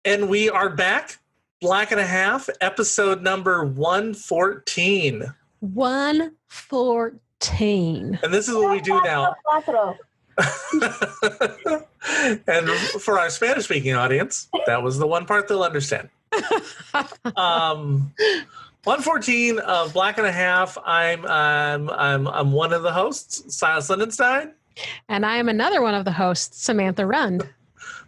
And we are back. Black and a Half, episode number 114. 114. And this is what we do now. And for our Spanish-speaking audience, that was the one part they'll understand. 114 of Black and a Half. I'm one of the hosts, Silas Lindenstein. And I am another one of the hosts, Samantha Rund.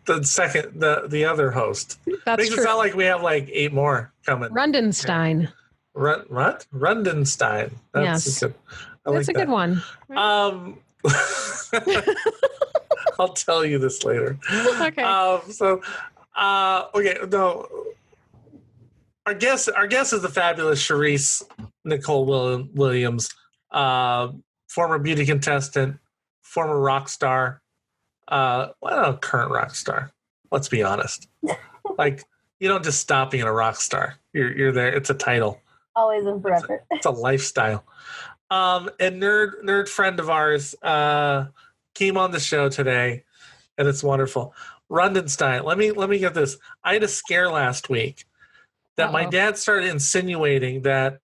The other host. That's Makes true. it sound like we have like 8 more coming. Rundenstein. What? Rundenstein. Yes. Good. That's a good one. I'll tell you this later. Okay. Okay. No. Our guest is the fabulous Sharise Nicole Williams, former beauty contestant, former rock star. Current rock star. Let's be honest. Like, you don't just stop being a rock star. You're there. It's a title. Always and forever. It's a lifestyle. And nerd friend of ours came on the show today, and it's wonderful. Rundenstein. Let me get this. I had a scare last week that my dad started insinuating that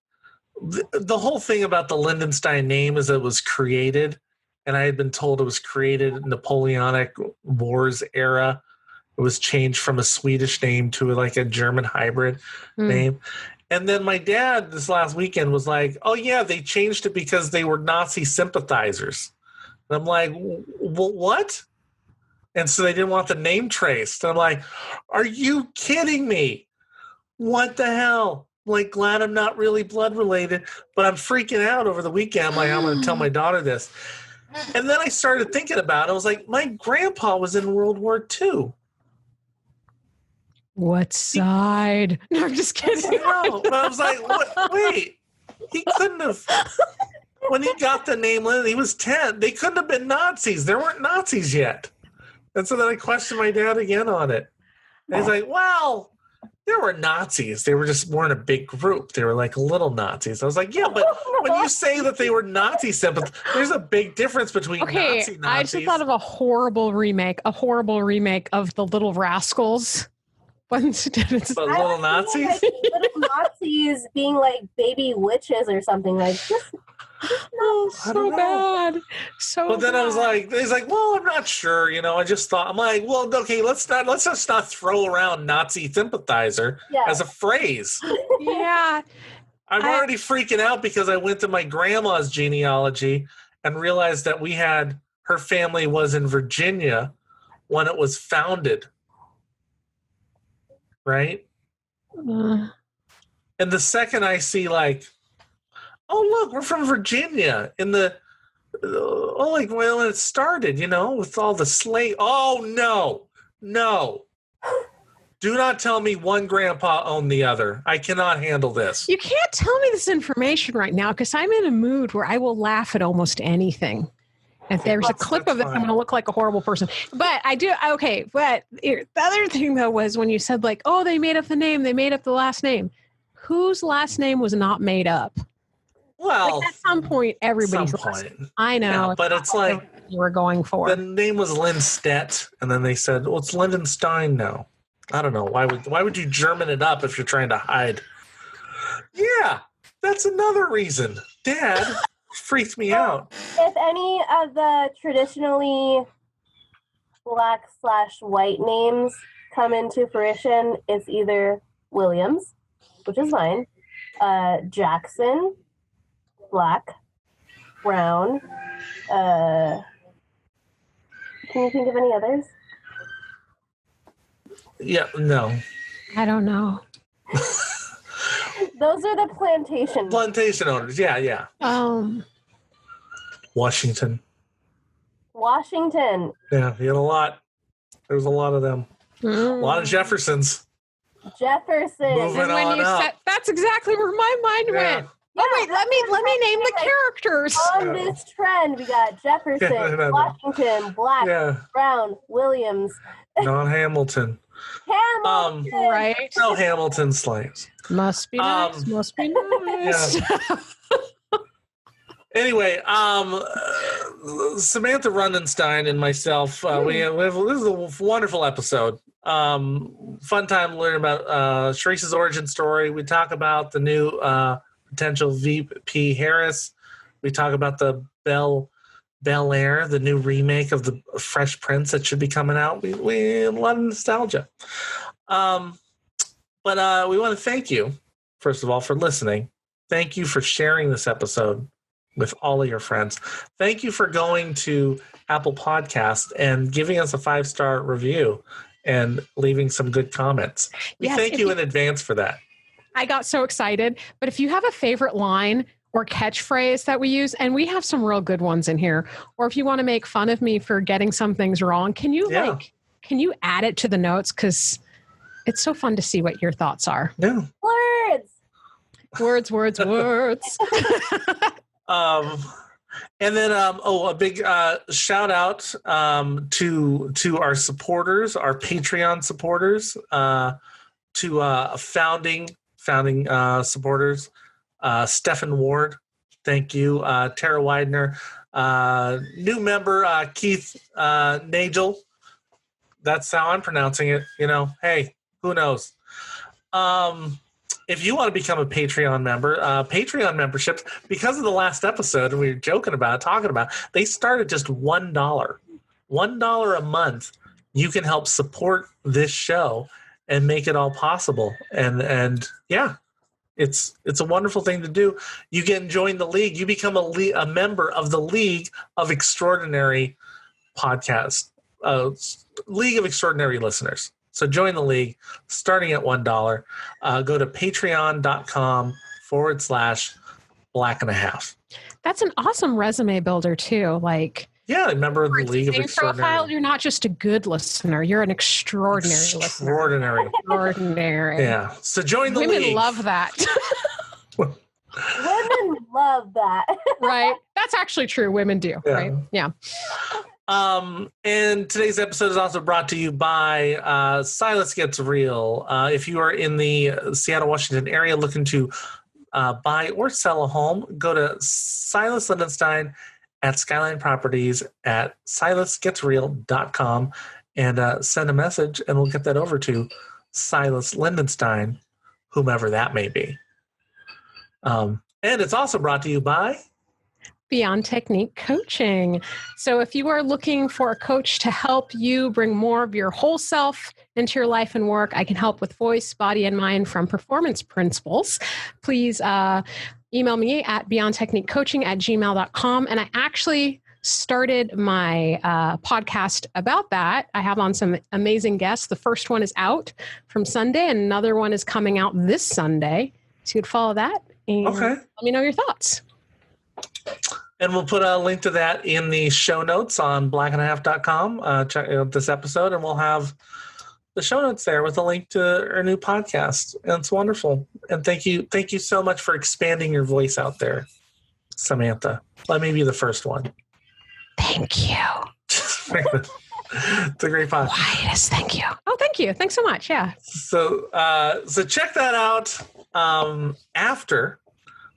the whole thing about the Lindenstein name is it was created. And I had been told it was created in Napoleonic Wars era. It was changed from a Swedish name to like a German hybrid name. And then my dad this last weekend was like, oh, yeah, they changed it because they were Nazi sympathizers. And I'm like, well, what? And so they didn't want the name traced. And I'm like, are you kidding me? What the hell? I'm like, glad I'm not really blood related, but I'm freaking out over the weekend. I'm like, I'm going to tell my daughter this. And then I started thinking about it. I was like, my grandpa was in World War II. What side? No, I'm just kidding. No, but I was like, what? Wait. He couldn't have. When he got the name, he was 10. They couldn't have been Nazis. There weren't Nazis yet. And so then I questioned my dad again on it. And he's like, well, there were Nazis. They were just weren't a big group. They were like little Nazis. I was like, yeah, but when you say that they were Nazi sympathizers, there's a big difference between Nazis. I just thought of a horrible remake of The Little Rascals. But little Nazis? Like little Nazis being like baby witches or something like this. So bad. But then I was like, he's like, well, I'm not sure. I just thought, I'm like, well, okay, let's just not throw around Nazi sympathizer as a phrase. Yeah. I'm already freaking out because I went to my grandma's genealogy and realized that her family was in Virginia when it was founded. Right? And the second I see like, oh, look, we're from Virginia when it started, with all the slave. Oh, no. Do not tell me one grandpa owned the other. I cannot handle this. You can't tell me this information right now because I'm in a mood where I will laugh at almost anything. If there's a clip of it, I'm going to look like a horrible person. But I do, okay. But the other thing, though, was when you said, like, oh, they made up the name, they made up the last name. Whose last name was not made up? Well, at some point, everybody's last name. I know. Yeah, but it's like you were going for. The name was Lindstedt, and then they said, well, it's Lindenstein now. I don't know. Why would you German it up if you're trying to hide? Yeah, that's another reason. Dad freaked me out. If any of the traditionally black/white names come into fruition, it's either Williams, which is fine, Jackson, Black, Brown. Can you think of any others? Yeah, no. I don't know. Those are the plantation owners. Yeah. Washington. Yeah, he had a lot. There was a lot of them. A lot of Jeffersons. Moving on up. That's exactly where my mind went. Yeah, oh wait, let me name the characters. On this trend, we got Jefferson, Washington, Black, Brown, Williams. Non-Hamilton. Hamilton. Right. No Hamilton slaves. Must be nice. Must be nice. Yeah. Anyway, Samantha Rundenstein and myself, this is a wonderful episode. Fun time learning about Sharice's origin story. We talk about the new potential VP Harris. We talk about the Bel Air, the new remake of the Fresh Prince that should be coming out. We a lot of nostalgia. But we want to thank you, first of all, for listening. Thank you for sharing this episode with all of your friends. Thank you for going to Apple Podcasts and giving us a 5-star review and leaving some good comments. We thank you in advance for that. I got so excited. But if you have a favorite line or catchphrase that we use, and we have some real good ones in here, or if you want to make fun of me for getting some things wrong, can you add it to the notes? Because it's so fun to see what your thoughts are. Yeah. Words. And then, a big shout out to our supporters, our Patreon supporters, to founding supporters, Stephen Ward, thank you, Tara Widener, new member Keith Nagel. That's how I'm pronouncing it. Hey, who knows? If you want to become a Patreon member, Patreon memberships, because of the last episode, we were talking about, they start at just $1. $1 a month. You can help support this show and make it all possible. And yeah, it's a wonderful thing to do. You can join the league. You become a member of the League of Extraordinary Podcast, League of Extraordinary Listeners. So join the league starting at $1. Go to patreon.com/black-and-a-half. That's an awesome resume builder too. Yeah, member of the League of Extraordinary. Profile, you're not just a good listener. You're an extraordinary listener. Extraordinary. Yeah. So join the league. Women love that. Women love that. Right. That's actually true. Women do. Yeah. Right. Yeah. And today's episode is also brought to you by Silas Gets Real. If you are in the Seattle, Washington area looking to buy or sell a home, go to Silas Lindenstein at Skyline Properties at silasgetsreal.com and send a message, and we'll get that over to Silas Lindenstein, whomever that may be. And it's also brought to you by Beyond Technique Coaching. So if you are looking for a coach to help you bring more of your whole self into your life and work, I can help with voice, body, and mind from performance principles. Please email me at beyondtechniquecoaching@gmail.com. And I actually started my podcast about that. I have on some amazing guests. The first one is out from Sunday, and another one is coming out this Sunday. So you could follow that and let me know your thoughts. And we'll put a link to that in the show notes on blackandahaf.com. Check out this episode, and we'll have the show notes there with a link to our new podcast. And it's wonderful. And thank you so much for expanding your voice out there, Samantha. Let me be the first one. Thank you. It's a great podcast. Yes, thank you. Oh, thank you. Thanks so much. Yeah. So check that out after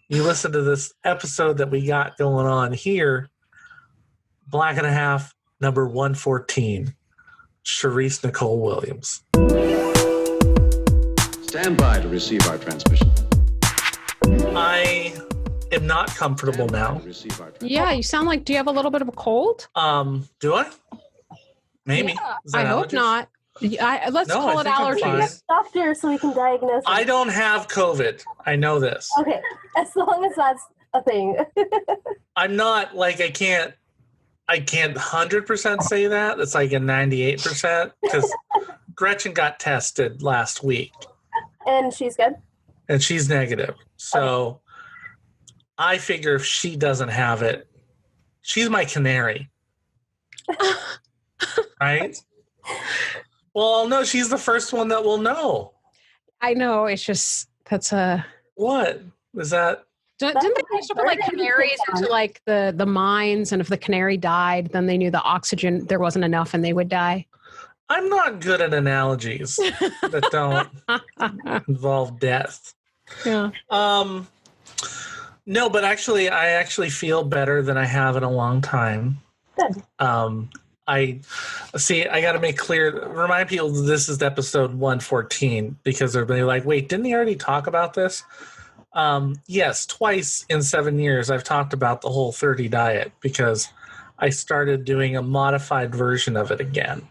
you listen to this episode that we got going on here. Black and a Half, number 114, Sharise Nicole Williams. Stand by to receive our transmission. I am not comfortable now. Yeah, you sound like, do you have a little bit of a cold? Do I? Maybe. Yeah, I hope not. Let's call it allergies. Doctor, so we can diagnose it. I don't have COVID. I know this. Okay, as long as that's a thing. I'm not I can't 100% say that. It's like a 98% because Gretchen got tested last week. And she's good? And she's negative. So I figure if she doesn't have it, she's my canary. Right? Well, no, she's the first one that will know. I know. It's just, that's a... What? Was that... Didn't they used to put canaries into the mines, and if the canary died, then they knew the oxygen, there wasn't enough and they would die? I'm not good at analogies that don't involve death. Yeah. No, but I actually feel better than I have in a long time. Good. I got to make clear, remind people this is episode 114 because they're like, wait, didn't he already talk about this? Yes, twice in 7 years I've talked about the Whole30 diet because I started doing a modified version of it again.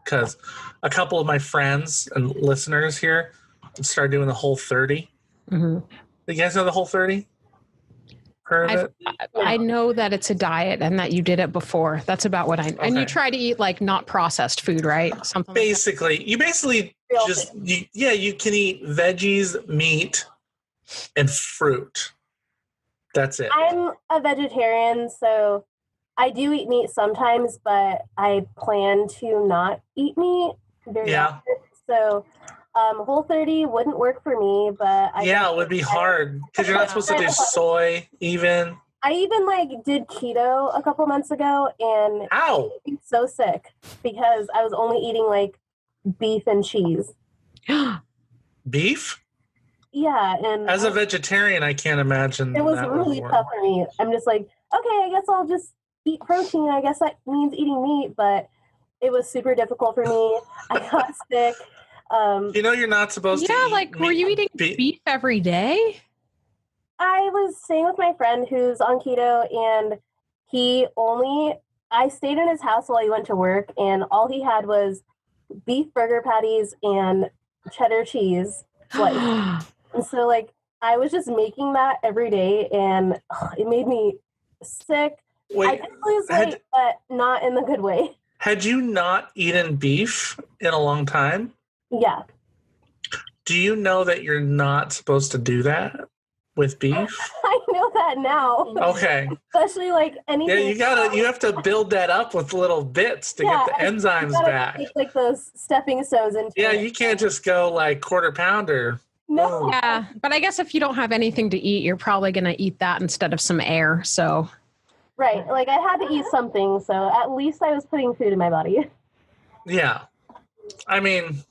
Because a couple of my friends and listeners here started doing the Whole30. Mm-hmm. You guys know the Whole30? Heard of it? I know that it's a diet and that you did it before. That's about what I know. Okay. And you try to eat like not processed food, right? Something basically, like you basically you can eat veggies, meat, and fruit. That's it. I'm a vegetarian, so I do eat meat sometimes, but I plan to not eat meat very often. So Whole30 wouldn't work for me, but it would be hard because you're not supposed to do soy even. I even did keto a couple months ago, and I was so sick because I was only eating beef and cheese. Beef? Yeah, and as a vegetarian, I can't imagine. It was really tough for me. I'm just like, okay, I guess I'll just eat protein. I guess that means eating meat, but it was super difficult for me. I got sick. You're not supposed to eat were you eating beef every day? I was staying with my friend who's on keto, and I stayed in his house while he went to work, and all he had was beef burger patties and cheddar cheese slice. And so I was just making that every day, and it made me sick. Wait, I did lose weight, but not in the good way. Had you not eaten beef in a long time? Yeah. Do you know that you're not supposed to do that with beef? I know that now. Okay. Especially anything. Yeah, you have to build that up with little bits to get the enzymes back. Take those stepping stones into it. You can't just go quarter pounder. No. Yeah, but I guess if you don't have anything to eat, you're probably going to eat that instead of some air. So. Right. I had to eat something, so at least I was putting food in my body. Yeah. I mean,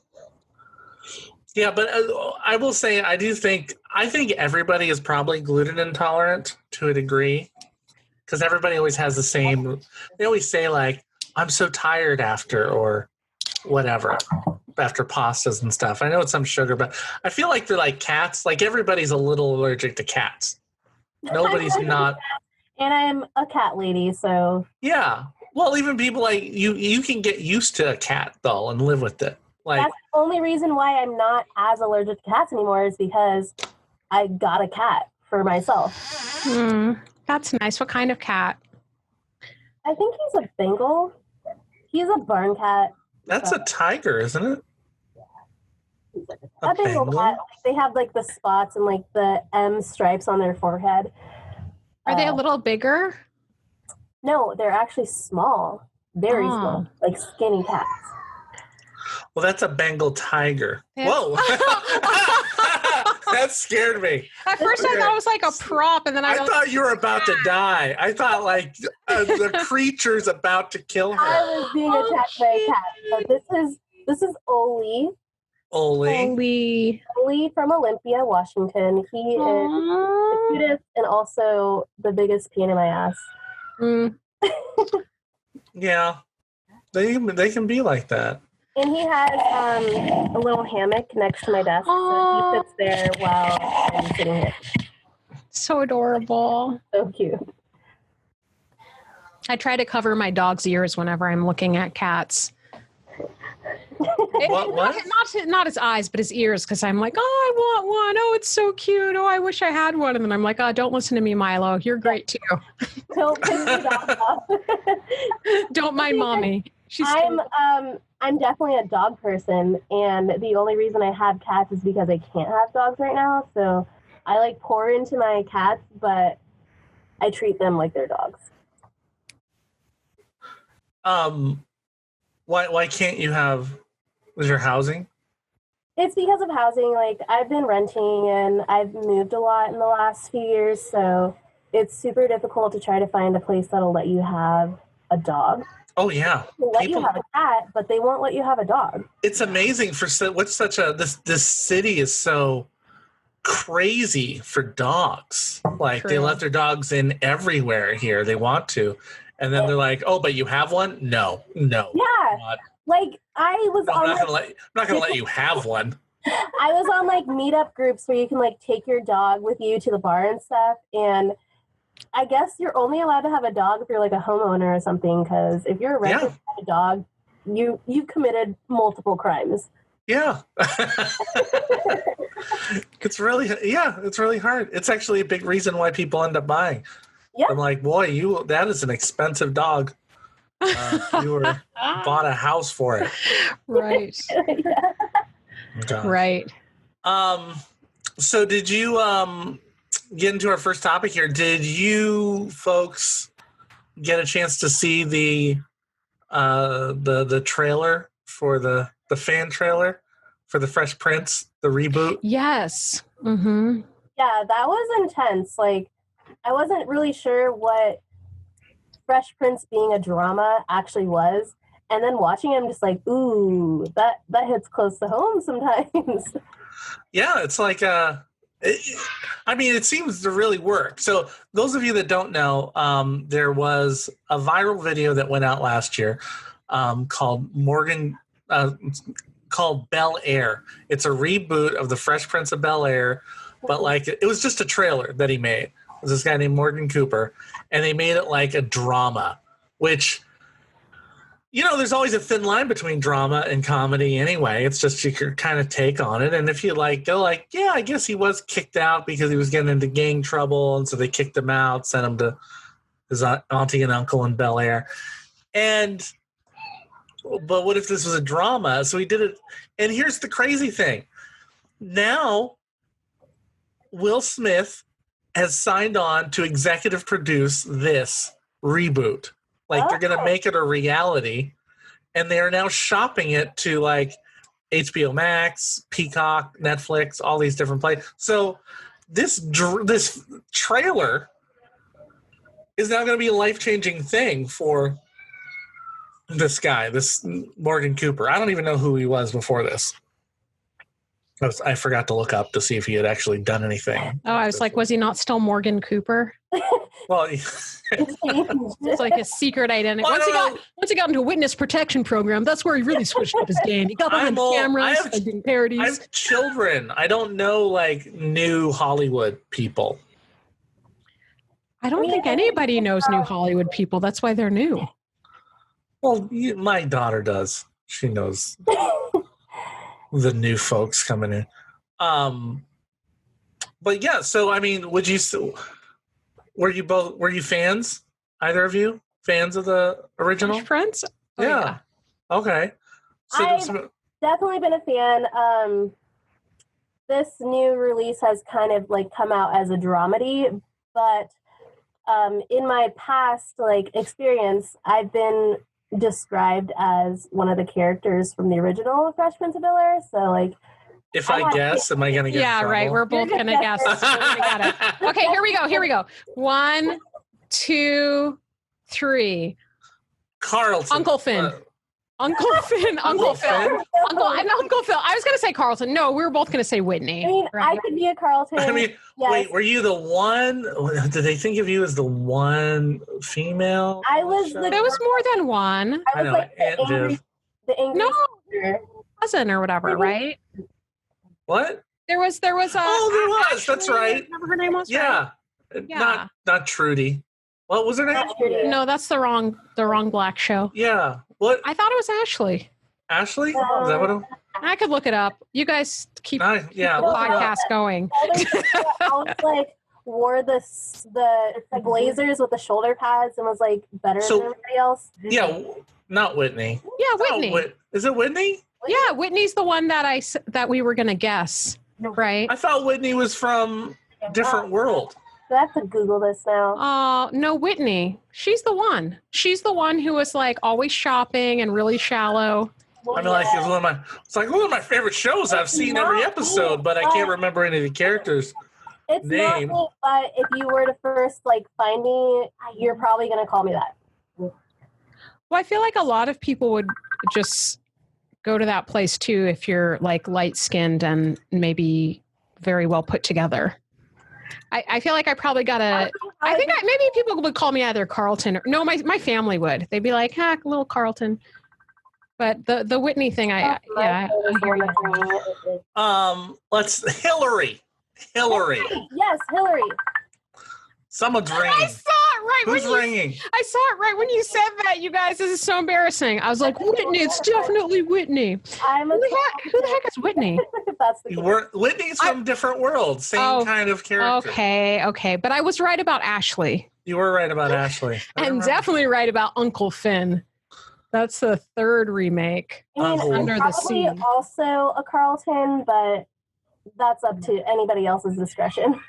yeah, but I will say I think everybody is probably gluten intolerant to a degree because everybody always has the same. They always say I'm so tired after or whatever after pastas and stuff. I know it's some sugar, but I feel like they're like cats. Everybody's a little allergic to cats. Nobody's not. And I'm a cat lady, so. Yeah. Well, even people you can get used to a cat though and live with it. That's the only reason why I'm not as allergic to cats anymore is because I got a cat for myself. That's nice. What kind of cat? I think he's a Bengal. He's a barn cat. That's a tiger, isn't it? A Bengal cat. They have the spots and the M stripes on their forehead. Are they a little bigger? No, they're actually small. Very small. Skinny cats. Well, that's a Bengal tiger. Yeah. Whoa. That scared me. At first I thought it was a prop, and then I thought you were about to die. I thought the creature's about to kill her. I was being attacked by a cat. But this is Oli. Oli from Olympia, Washington. He is the cutest and also the biggest pain in my ass. Yeah, they can be like that. And he has a little hammock next to my desk, so he sits there while I'm sitting here. So adorable. So cute. I try to cover my dog's ears whenever I'm looking at cats. What? Not his eyes, but his ears, because I'm like, I want one. Oh, it's so cute. Oh, I wish I had one. And then I'm like, don't listen to me, Milo. You're great too. Don't piss me off. Don't mind mommy. I'm definitely a dog person, and the only reason I have cats is because I can't have dogs right now. So I pour into my cats, but I treat them like they're dogs. Why can't you have? Was your housing? It's because of housing. I've been renting and I've moved a lot in the last few years, so it's super difficult to try to find a place that'll let you have a dog. Oh yeah, they'll let you have a cat, but they won't let you have a dog. It's amazing for this city is so crazy for dogs. True. They let their dogs in everywhere here they want to, And then they're like, "Oh, but you have one? No. Yeah. Not. Like I was No, on I'm not gonna let you have one." I was on like meetup groups where you can like take your dog with you to the bar and stuff. And I guess you're only allowed to have a dog if you're like a homeowner or something. Because if you're a resident of a dog, you've committed multiple crimes. Yeah. It's really hard. It's actually a big reason why people end up buying. Yeah. I'm like, boy, that is an expensive dog. You bought a house for it. Right. Okay. Right. So did you get into our first topic here? Did you folks get a chance to see the trailer for the fan trailer for the Fresh Prince, the reboot? Yes. Mm-hmm. Yeah, that was intense. Like, I wasn't really sure what Fresh Prince being a drama actually was. And then watching him, just like, ooh, that hits close to home sometimes. Yeah, it's like, it seems to really work. So those of you that don't know, there was a viral video that went out last year called Bel Air. It's a reboot of the Fresh Prince of Bel Air, but like it was just a trailer that he made. It was this guy named Morgan Cooper, and they made it like a drama, which, there's always a thin line between drama and comedy anyway. It's just your kind of take on it. And if you go like, yeah, I guess he was kicked out because he was getting into gang trouble, and so they kicked him out, sent him to his auntie and uncle in Bel Air. But what if this was a drama? So he did it. And here's the crazy thing. Now, Will Smith has signed on to executive produce this reboot. Like, they're going to make it a reality. And they are now shopping it to, like, HBO Max, Peacock, Netflix, all these different places. So this trailer is now going to be a life-changing thing for this guy, this Morgan Cooper. I don't even know who he was before this. I forgot to look up to see if he had actually done anything. Oh, I was like, was he not still Morgan Cooper? Well, it's like his secret identity. Once he got into a witness protection program, that's where he really switched up his game. He got behind the cameras, doing parodies. I have children. I don't know like new Hollywood people. I don't think anybody knows new Hollywood people. That's why they're new. Well, my daughter does. She knows the new folks coming in. But yeah, so I mean, were you fans? Either of you fans of the original Fresh Prince? Oh, yeah. Okay. So I've definitely been a fan. This new release has kind of like come out as a dramedy, but in my past experience, I've been described as one of the characters from the original Fresh Prince of Bel Air. So if I guess, am I going to get in trouble? Right. We're both going to guess. Got it. Okay, here we go. 1, 2, 3. Carlton. Uncle Finn. Uncle Phil. I'm Uncle Phil. I was going to say Carlton. No, we were both going to say Whitney. I mean, right? I could be a Carlton. Yes. Wait, were you the one? Did they think of you as the one female? I was. There was more than one. I know. The angry. No, cousin or whatever, right? What? There was a. Oh, there was. That's right. Remember her name was? Yeah. Right? Yeah. Not Trudy. What was her name? No, that's the wrong black show. Yeah. What? I thought it was Ashley. Ashley? Is that what? I could look it up. You guys keep the podcast going. I wore the blazers with the shoulder pads and was better than everybody else. Yeah, not Whitney. Yeah, Whitney. Is it Whitney? Yeah, Whitney's the one that we were gonna guess, right? I thought Whitney was from Different World. I have to Google this now. No, Whitney. She's the one. She's the one who was always shopping and really shallow. I mean, it's one of my favorite shows. I've seen every episode, but I can't remember any of the characters' It's name. not me, but if you were to first find me, you're probably gonna call me that. Well, I feel like a lot of people would just go to that place too if you're light skinned and maybe very well put together. I feel like I probably got maybe people would call me either Carlton or no, my family would. They'd be like, little Carlton. But the Whitney thing, I hear you. Hillary. Yes, Hillary. Someone's ringing. I saw it right. Who's ringing? I saw it right when you said that, you guys. This is so embarrassing. I was like, Whitney. It's definitely Whitney. Who the heck is Whitney? That's the Whitney's from different world. Same kind of character. Okay. But I was right about Ashley. You were right about Ashley. And definitely right about Uncle Finn. That's the third remake. Under the Sea. Also a Carlton, but that's up to anybody else's discretion.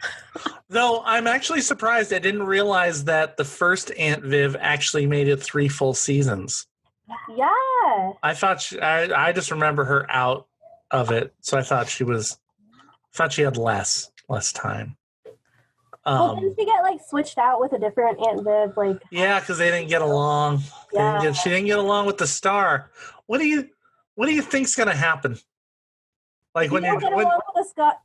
Though I'm actually surprised. I didn't realize that the first Aunt Viv actually made it 3 full seasons. Yeah. I thought I just remember her out of it, so I thought she had less time. Well, didn't she get switched out with a different Aunt Viv? Yeah, because they didn't get along. Yeah. She didn't get along with the star. What do you think's gonna happen? When you get along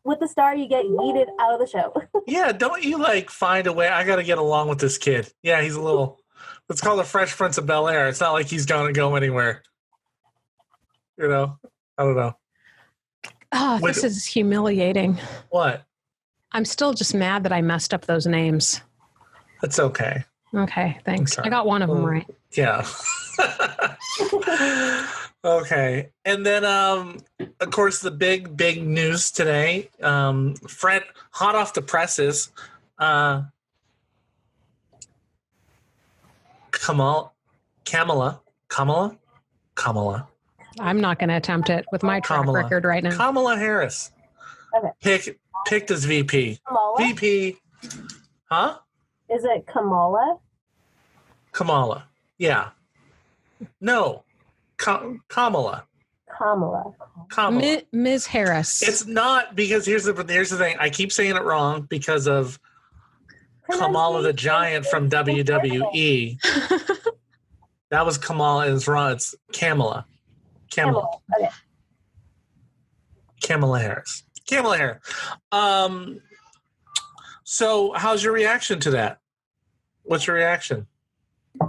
with the star, you get yeeted out of the show. Yeah, don't you find a way? I got to get along with this kid. Yeah, he's a little. Let's call the Fresh Prince of Bel-Air. It's not like he's gonna go anywhere. I don't know. Oh, this is humiliating. What? I'm still just mad that I messed up those names. That's okay. Okay, thanks. I got one of them right. Yeah. Okay. And then, of course, the big news today, hot off the presses, Kamala. I'm not going to attempt it with my track record right now. Kamala Harris. Okay. Picked as VP. Kamala? VP. Huh? Is it Kamala? Kamala. Yeah. No. Kamala. Ms. Harris. It's not, because here's the thing. I keep saying it wrong because of Kamala the Giant from WWE. That was Kamala. It's wrong. It's Kamala. Okay. Kamala Harris. So how's your reaction to that? What's your reaction?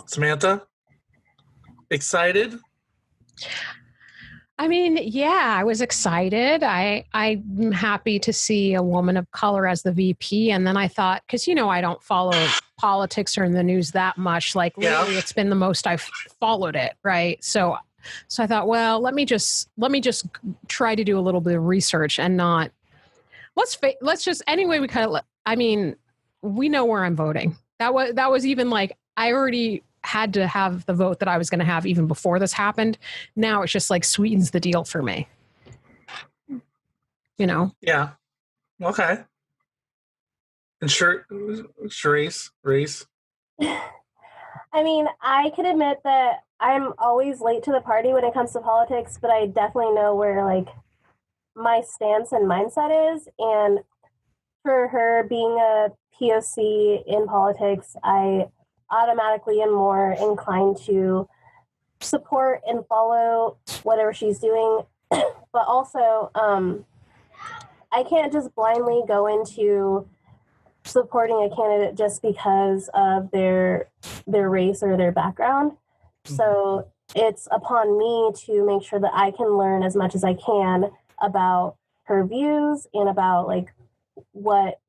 Samantha? Excited? I mean, yeah, I was excited. I'm happy to see a woman of color as the VP. And then I thought, because, I don't follow politics or in the news that much. Lately, it's been the most I've followed it, right? So I thought, well, let me just try to do a little bit of research and not. Let's just anyway. We know where I'm voting. That was even I already had to have the vote that I was going to have even before this happened. Now it's just sweetens the deal for me. Yeah. Okay. And Sharise. I mean, I can admit that I'm always late to the party when it comes to politics, but I definitely know where my stance and mindset is. And for her being a POC in politics, I automatically am more inclined to support and follow whatever she's doing. But also, I can't just blindly go into supporting a candidate just because of their race or their background. So it's upon me to make sure that I can learn as much as I can about her views and about what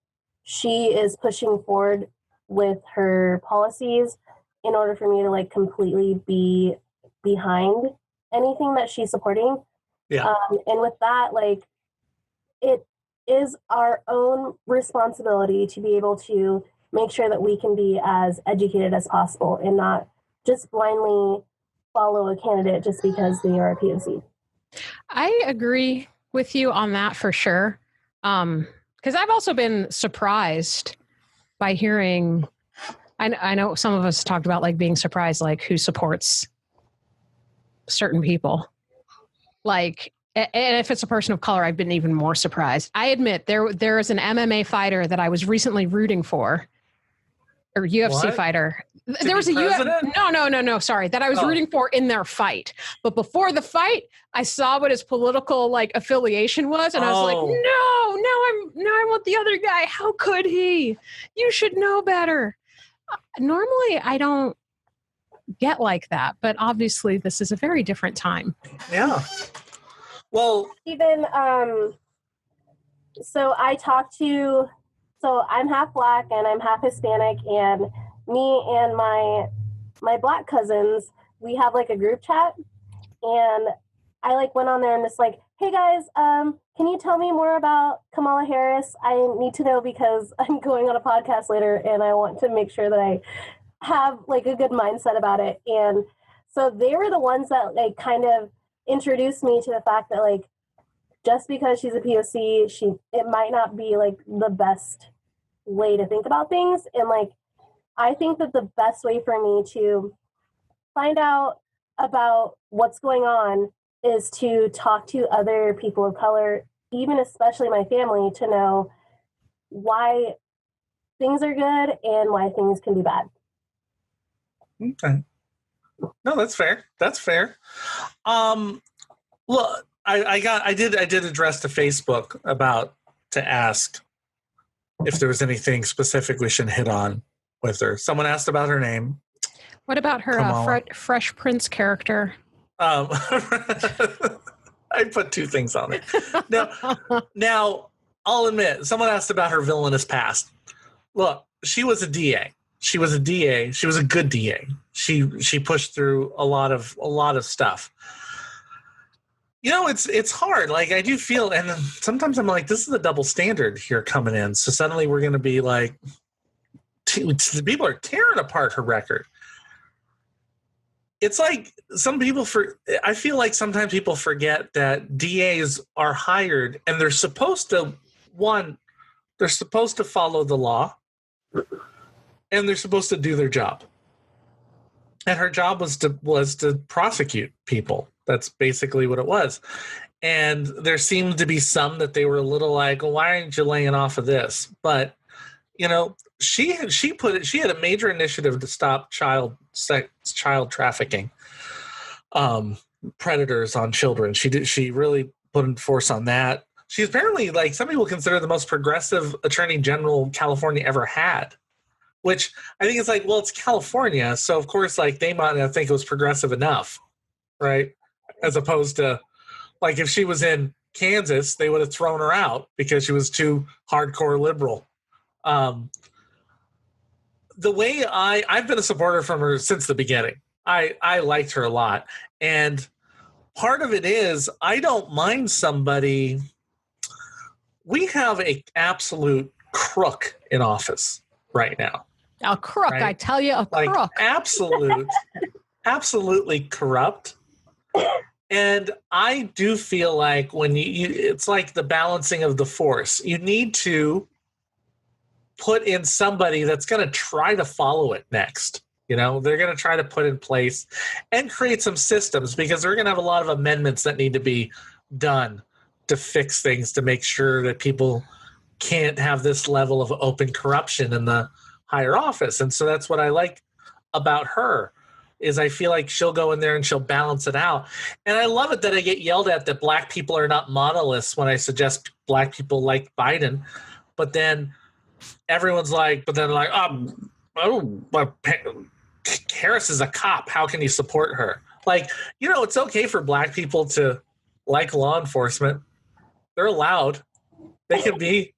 she is pushing forward with her policies in order for me to completely be behind anything that she's supporting. Yeah. And with that, it is our own responsibility to be able to make sure that we can be as educated as possible and not just blindly follow a candidate just because they are a POC. I agree with you on that for sure. Because I've also been surprised by hearing, I know some of us talked about being surprised, who supports certain people. And if it's a person of color, I've been even more surprised. I admit there is an MMA fighter that I was recently rooting for, or UFC fighter. There was a no. Sorry, that I was rooting for in their fight. But before the fight, I saw what his political affiliation was, and I was like, no, I want the other guy. How could he? You should know better. Normally, I don't get like that, but obviously, this is a very different time. Yeah. Well, even so I'm half Black and I'm half Hispanic, and me and my Black cousins, we have like a group chat, and I like went on there and just like, hey guys, can you tell me more about Kamala Harris? I need to know because I'm going on a podcast later and I want to make sure that I have like a good mindset about it. And so they were the ones that like kind of introduced me to the fact that like, just because she's a POC, it might not be like the best way to think about things. And like, I think that the best way for me to find out about what's going on is to talk to other people of color, even especially my family, to know why things are good and why things can be bad. Okay. No, that's fair. That's fair. Well, I did address to Facebook to ask if there was anything specific we should hit on with her. Someone asked about her name. What about her Fresh Prince character? I put two things on it. Now, I'll admit, someone asked about her villainous past. Look, she was a DA. She was a DA. She was a good DA. She pushed through a lot of stuff. You know, it's hard. Like, I do feel, and sometimes I'm like, this is a double standard here coming in. So suddenly we're going to be like, people are tearing apart her record. It's like I feel like sometimes people forget that DAs are hired and they're supposed to follow the law and they're supposed to do their job. And her job was to prosecute people. That's basically what it was. And there seemed to be some that they were a little like, well, why aren't you laying off of this? But, you know, she had a major initiative to stop child trafficking, predators on children. She really put in force on that. She's apparently, like, some people consider the most progressive attorney general California ever had, which I think is like, well, it's California. So of course, like, they might not think it was progressive enough, right? As opposed to, like, if she was in Kansas, they would have thrown her out because she was too hardcore liberal. The way I've been a supporter from her since the beginning. I liked her a lot. And part of it is I don't mind somebody. We have an absolute crook in office right now. A crook, right? I tell you, like, crook. Absolutely corrupt. And I do feel like when it's like the balancing of the force. You need to put in somebody that's going to try to follow it next. You know, they're going to try to put in place and create some systems, because they're going to have a lot of amendments that need to be done to fix things, to make sure that people can't have this level of open corruption in the higher office. And so that's what I like about her, is I feel like she'll go in there and she'll balance it out. And I love it that I get yelled at that Black people are not monoliths when I suggest Black people like Biden. But then everyone's like, Harris is a cop. How can you support her? Like, you know, it's okay for Black people to like law enforcement. They're allowed. They can be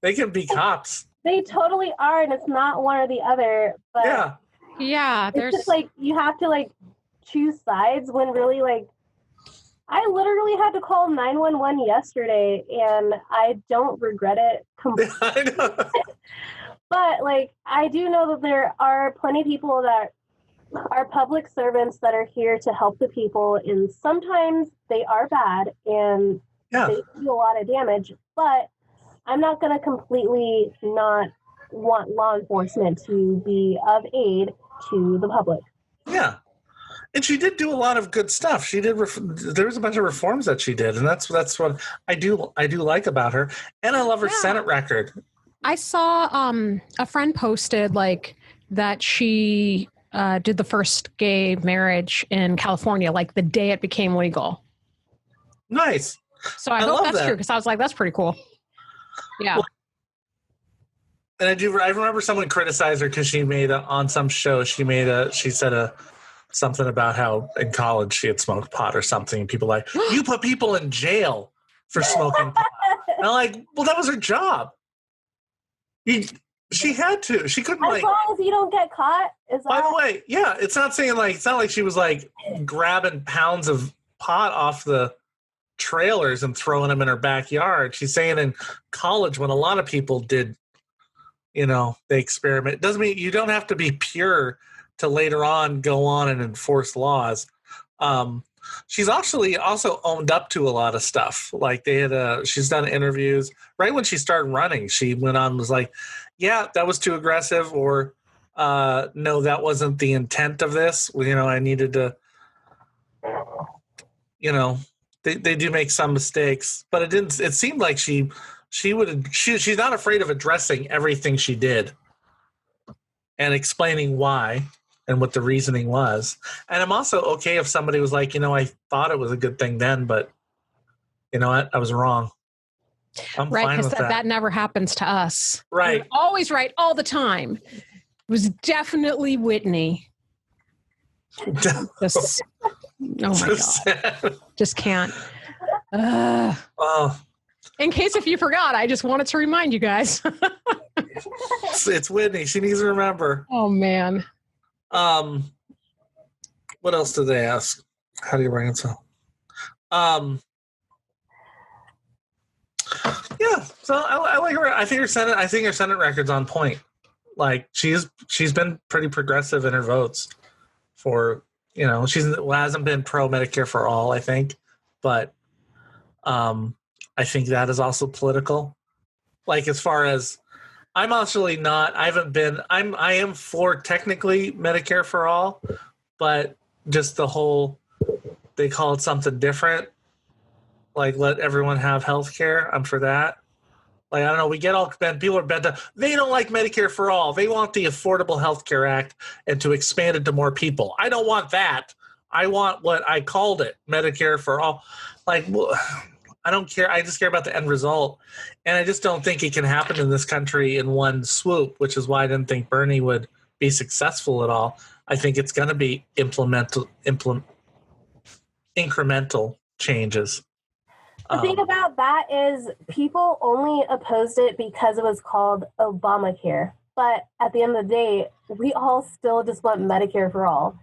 cops. They totally are, and it's not one or the other. But yeah, it's just like you have to like choose sides when really, like, I literally had to call 911 yesterday, and I don't regret it completely. I know. But like, I do know that there are plenty of people that are public servants that are here to help the people, and sometimes they are bad and they do a lot of damage. But I'm not going to completely not want law enforcement to be of aid to the public. Yeah. And she did do a lot of good stuff. She did. There was a bunch of reforms that she did, and that's what I do like about her. And I love her Senate record. I saw a friend posted like that she did the first gay marriage in California, like the day it became legal. Nice. So I hope that's true, because I was like, that's pretty cool. Yeah. And I remember someone criticized her because she made on some show, she said something about how in college she had smoked pot or something. And people like, you put people in jail for smoking pot. And I'm like, well, that was her job. She had to. She couldn't as long as you don't get caught. By the way, yeah, it's not like she was like grabbing pounds of pot off the trailers and throwing them in her backyard. She's saying in college when a lot of people did, they experiment. It doesn't mean you don't have to be pure to later on go on and enforce laws. She's actually also owned up to a lot of stuff. Like she's done interviews right when she started running. She went on and was like, yeah, that was too aggressive, or no, that wasn't the intent of this. I needed to, they do make some mistakes, but it seemed like she's not afraid of addressing everything she did and explaining why and what the reasoning was. And I'm also okay if somebody was like, I thought it was a good thing then, but you know what? I was wrong. I'm right, fine with because that. that never happens to us. Right. We're always right all the time. It was definitely Whitney. Just, oh my God. Just can't. Oh. In case if you forgot, I just wanted to remind you guys. It's Whitney. She needs to remember. Oh, man. What else did they ask? How do you reconcile? Yeah, so I like her. I think her Senate record's on point. Like she's been pretty progressive in her votes for, she hasn't been pro Medicare for all, I think, but I think that is also political. Like as far as I'm actually not, I am for technically Medicare for all, but just the whole, they call it something different. Like let everyone have health care. I'm for that. Like, I don't know, we get all bent. People are bent up. They don't like Medicare for all. They want the Affordable Health Care Act and to expand it to more people. I don't want that. I want what I called it, Medicare for all. Like, I don't care. I just care about the end result. And I just don't think it can happen in this country in one swoop, which is why I didn't think Bernie would be successful at all. I think it's going to be incremental changes. The thing about that is people only opposed it because it was called Obamacare. But at the end of the day, we all still just want Medicare for all.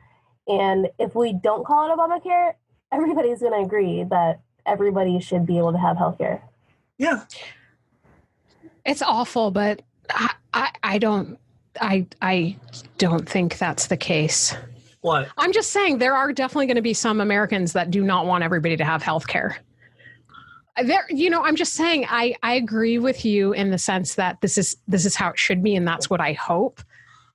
And if we don't call it Obamacare, everybody's going to agree that everybody should be able to have health care. Yeah. It's awful, but I don't think that's the case. What? I'm just saying there are definitely going to be some Americans that do not want everybody to have health care. I'm just saying I agree with you in the sense that this is how it should be, and that's what I hope.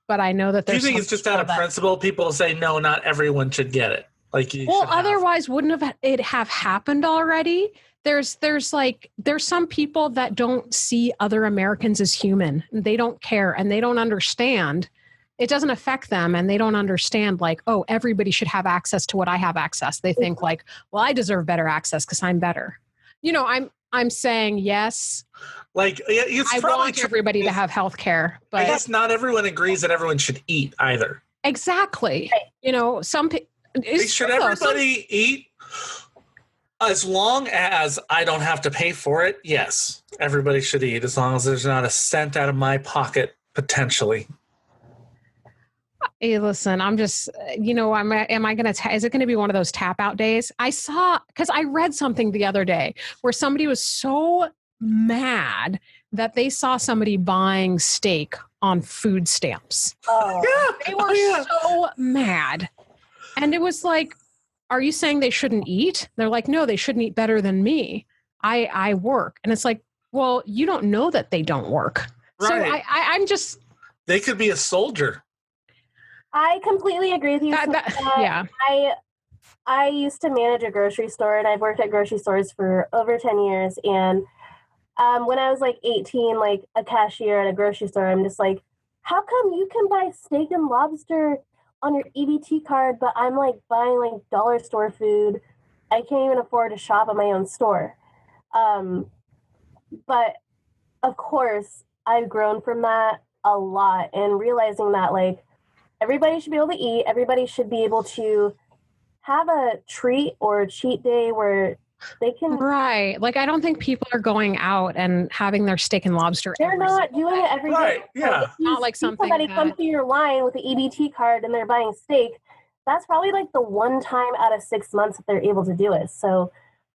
But I know that there's. Do you think it's just out of principle? People say no, not everyone should get it. Like, otherwise, wouldn't it have happened already? There's some people that don't see other Americans as human. They don't care and they don't understand. It doesn't affect them, and they don't understand. Like, oh, everybody should have access to what I have access. They think like, well, I deserve better access because I'm better. I'm saying yes. Like, it's I want everybody to have health care, but I guess not everyone agrees that everyone should eat either. Exactly. Should everybody eat as long as I don't have to pay for it? Yes, everybody should eat as long as there's not a cent out of my pocket potentially. Hey, listen, I'm just, is it going to be one of those tap out days? Because I read something the other day where somebody was so mad that they saw somebody buying steak on food stamps. Oh, yeah. They were so mad. And it was like, are you saying they shouldn't eat? They're like, no, they shouldn't eat better than me. I work. And it's like, well, you don't know that they don't work. Right. So I'm just. They could be a soldier. I completely agree with you. Yeah. I used to manage a grocery store, and I've worked at grocery stores for over 10 years. And when I was like 18, like a cashier at a grocery store, I'm just like, how come you can buy steak and lobster on your EBT card, but I'm like buying like dollar store food? I can't even afford to shop at my own store. But of course, I've grown from that a lot, and realizing that like everybody should be able to eat, everybody should be able to have a treat or a cheat day where they can. Right. Like, I don't think people are going out and having their steak and lobster. They're not doing it every day. Right, yeah. Not like something somebody come through your line with an EBT card and they're buying steak. That's probably like the one time out of 6 months that they're able to do it. So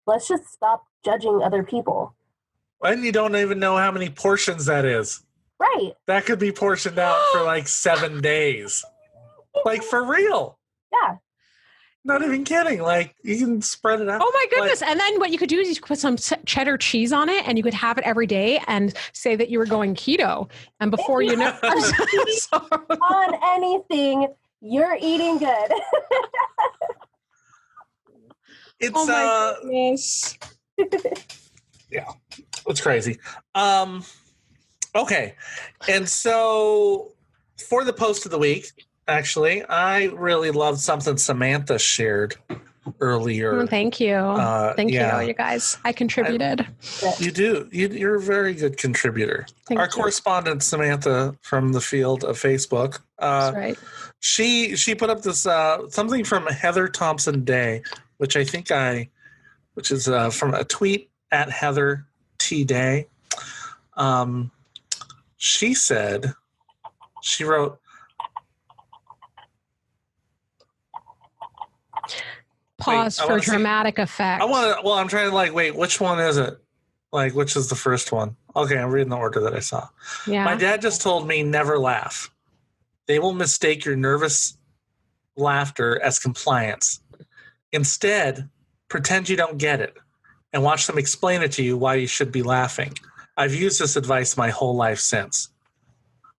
let's just stop judging other people. And you don't even know how many portions that is. Right. That could be portioned out for like 7 days. Like, for real. Yeah. Not even kidding. Like, you can spread it out. Oh my goodness. Like, And then what you could do is you could put some cheddar cheese on it and you could have it every day and say that you were going keto. And before you know on anything, you're eating good. it's oh my goodness. Yeah, it's crazy. Okay. And so for the post of the week, actually, I really loved something Samantha shared earlier. Thank you. Thank you guys. I contributed. You do. You're a very good contributor. Thank Our you. correspondent, Samantha, from the field of Facebook. That's right. She put up this something from Heather Thompson Day, which is from a tweet at Heather T Day. She wrote, Pause for dramatic effect. I'm trying to wait, which one is it? Like, which is the first one? Okay, I'm reading the order that I saw. Yeah. My dad just told me never laugh. They will mistake your nervous laughter as compliance. Instead, pretend you don't get it and watch them explain it to you why you should be laughing. I've used this advice my whole life since.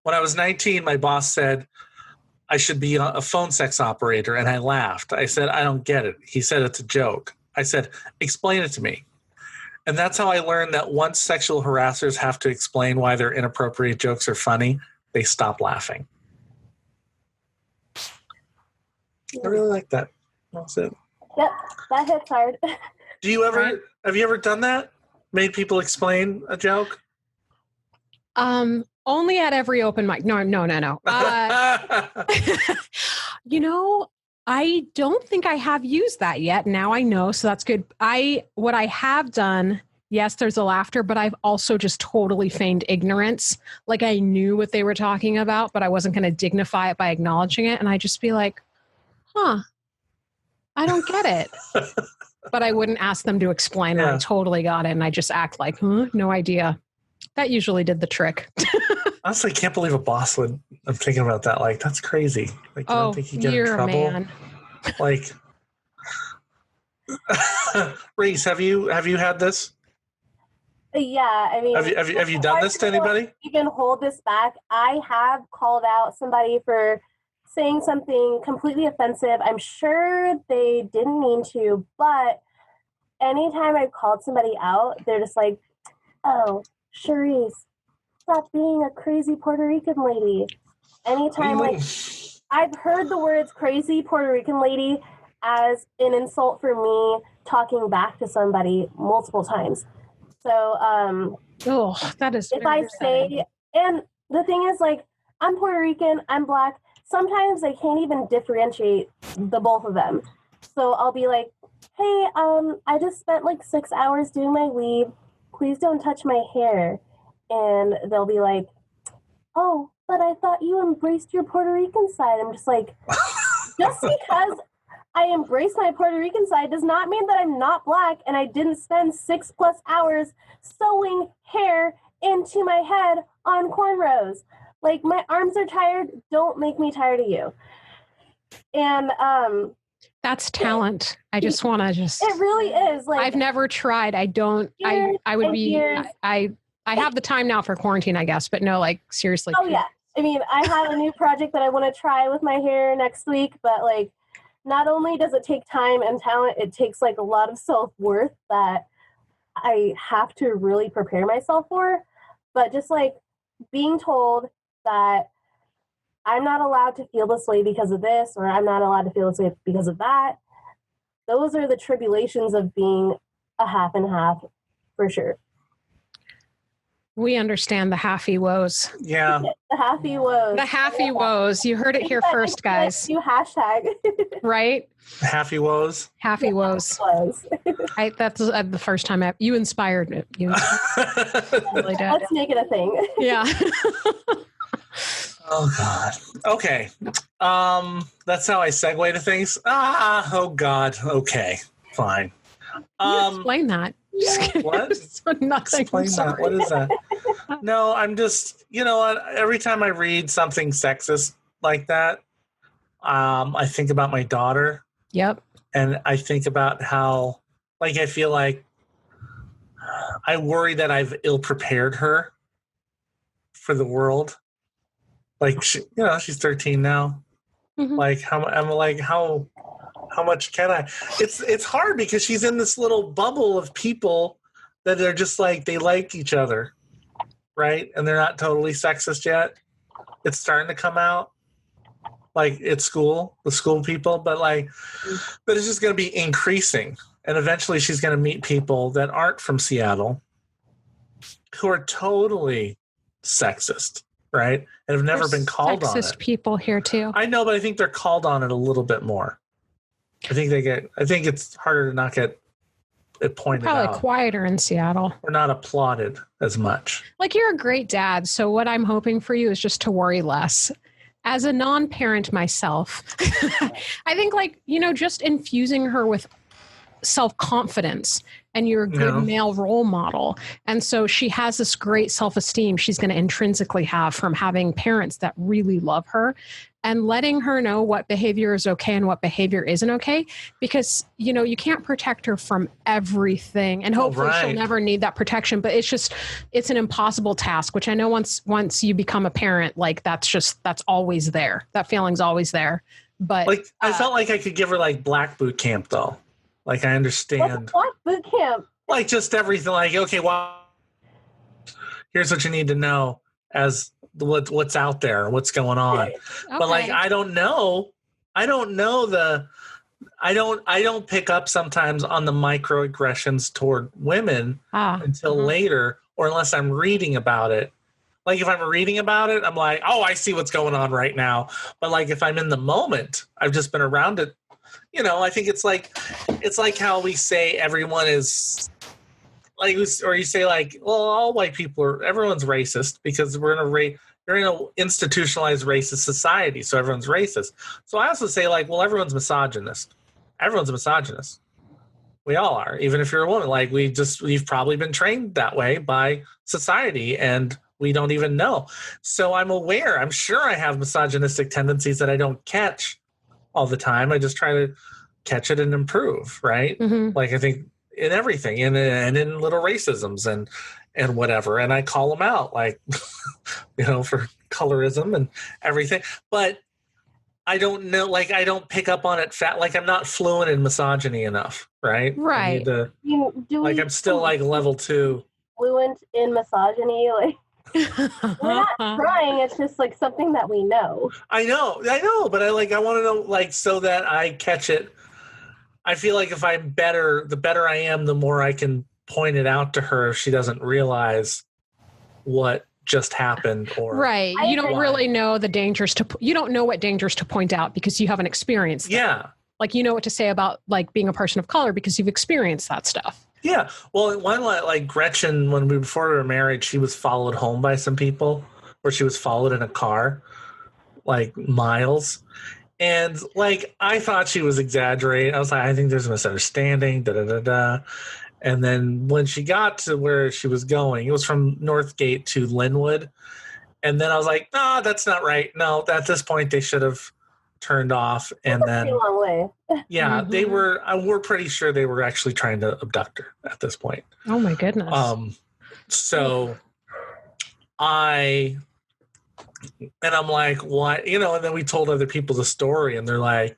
When I was 19, my boss said I should be a phone sex operator, and I laughed. I said, I don't get it. He said, it's a joke. I said, explain it to me. And that's how I learned that once sexual harassers have to explain why their inappropriate jokes are funny, they stop laughing. I really like that. That's it. Yep, that hits hard. Have you ever done that? Made people explain a joke? Only at every open mic. No. I don't think I have used that yet. Now I know, so that's good. What I have done, yes, there's a laughter, but I've also just totally feigned ignorance. Like I knew what they were talking about, but I wasn't going to dignify it by acknowledging it. And I just be like, I don't get it. But I wouldn't ask them to explain it. I totally got it. And I just act like, no idea. That usually did the trick. Honestly, I can't believe a boss would. I'm thinking about that. Like, that's crazy. Like, you don't think you get in trouble? A man. Like, Reese, have you had this? Yeah, I mean, have you done this to anybody? Even hold this back. I have called out somebody for saying something completely offensive. I'm sure they didn't mean to, but anytime I've called somebody out, they're just like, "Oh, Sharise, stop being a crazy Puerto Rican lady." Anytime, I've heard the words "crazy Puerto Rican lady" as an insult for me talking back to somebody multiple times. So, that is. If I say, and the thing is, like, I'm Puerto Rican, I'm Black. Sometimes I can't even differentiate the both of them. So I'll be like, "Hey, I just spent like 6 hours doing my weave. Please don't touch my hair." And they'll be like, "Oh, but I thought you embraced your Puerto Rican side." I'm just like, just because I embrace my Puerto Rican side does not mean that I'm not Black and I didn't spend 6+ hours sewing hair into my head on cornrows. Like, my arms are tired. Don't make me tired of you. And that's talent. I just want to It really is. Like, I've never tried. I don't. I would be. I have the time now for quarantine, I guess. But no, like, seriously. Oh yeah. I mean, I have a new project that I want to try with my hair next week. But like, not only does it take time and talent, it takes like a lot of self-worth that I have to really prepare myself for. But just like being told that I'm not allowed to feel this way because of this, or I'm not allowed to feel this way because of that. Those are the tribulations of being a half and half, for sure. We understand the halfy woes. Yeah. The halfy woes. The halfy woes. You heard it here first, guys. You hashtag. Right? Halfy woes. Halfy woes. That's the first time you inspired it. You really did. Let's make it a thing. Yeah. Oh God. Okay. That's how I segue to things. Oh God. Okay. Fine. You explain that. What? Nothing. Explain that. What is that? No, I'm just, you know what? Every time I read something sexist like that, I think about my daughter. Yep. And I think about how, like, I feel like I worry that I've ill prepared her for the world. Like, she's 13 now. Mm-hmm. Like, how much can I? It's hard because she's in this little bubble of people that are just like, they like each other, right? And they're not totally sexist yet. It's starting to come out, like at school, the school people, but it's just going to be increasing. And eventually she's going to meet people that aren't from Seattle who are totally sexist, right? And have never been called on it. Sexist people here too. I know, but I think they're called on it a little bit more. I think it's harder to not get it pointed out. Probably quieter in Seattle. We're not applauded as much. Like, you're a great dad. So what I'm hoping for you is just to worry less. As a non-parent myself, I think just infusing her with self-confidence, and you're a good male role model. And so she has this great self-esteem she's going to intrinsically have from having parents that really love her, and letting her know what behavior is okay and what behavior isn't okay, because, you can't protect her from everything, and hopefully she'll never need that protection. But it's an impossible task, which I know once you become a parent, that's always there. That feeling's always there. But I felt like I could give her black boot camp though. Like, I understand. What's black boot camp? Like, just everything. Like, okay, well, here's what you need to know as what's out there, what's going on. Okay. But I don't know. I don't pick up sometimes on the microaggressions toward women until later, or unless I'm reading about it. Like, if I'm reading about it, I'm like, oh, I see what's going on right now. But if I'm in the moment, I've just been around it. I think it's like how we say everyone is or you say all white people everyone's racist because you're in an institutionalized racist society, so everyone's racist. So I also say everyone's misogynist. Everyone's a misogynist. We all are, even if you're a woman. We've probably been trained that way by society, and we don't even know. So I'm aware. I'm sure I have misogynistic tendencies that I don't catch all the time. I just try to catch it and improve, right? Mm-hmm. I think in everything, and in little racisms and whatever, and I call them out, for colorism and everything. But I don't know, I don't pick up on it I'm not fluent in misogyny enough, right? Right. I'm still level 2. Fluent in misogyny, we're not trying. It's just something that we know. I know, but I want to know, so that I catch it. I feel like if I'm better, the better I am, the more I can point it out to her if she doesn't realize what just happened. Or right, you don't really know the dangers you don't know what dangers to point out because you haven't experienced them. Yeah, you know what to say about being a person of color because you've experienced that stuff. Yeah. Well, one Gretchen, before we were married, she was followed home by some people, or she was followed in a car, miles. And I thought she was exaggerating. I was like, I think there's a misunderstanding, And then when she got to where she was going, it was from Northgate to Linwood. And then I was like, no, that's not right. No, at this point they should have turned off. And then a long way. Yeah, they were. We're pretty sure they were actually trying to abduct her at this point. Oh my goodness. So I'm like, what? And then we told other people the story, and they're like,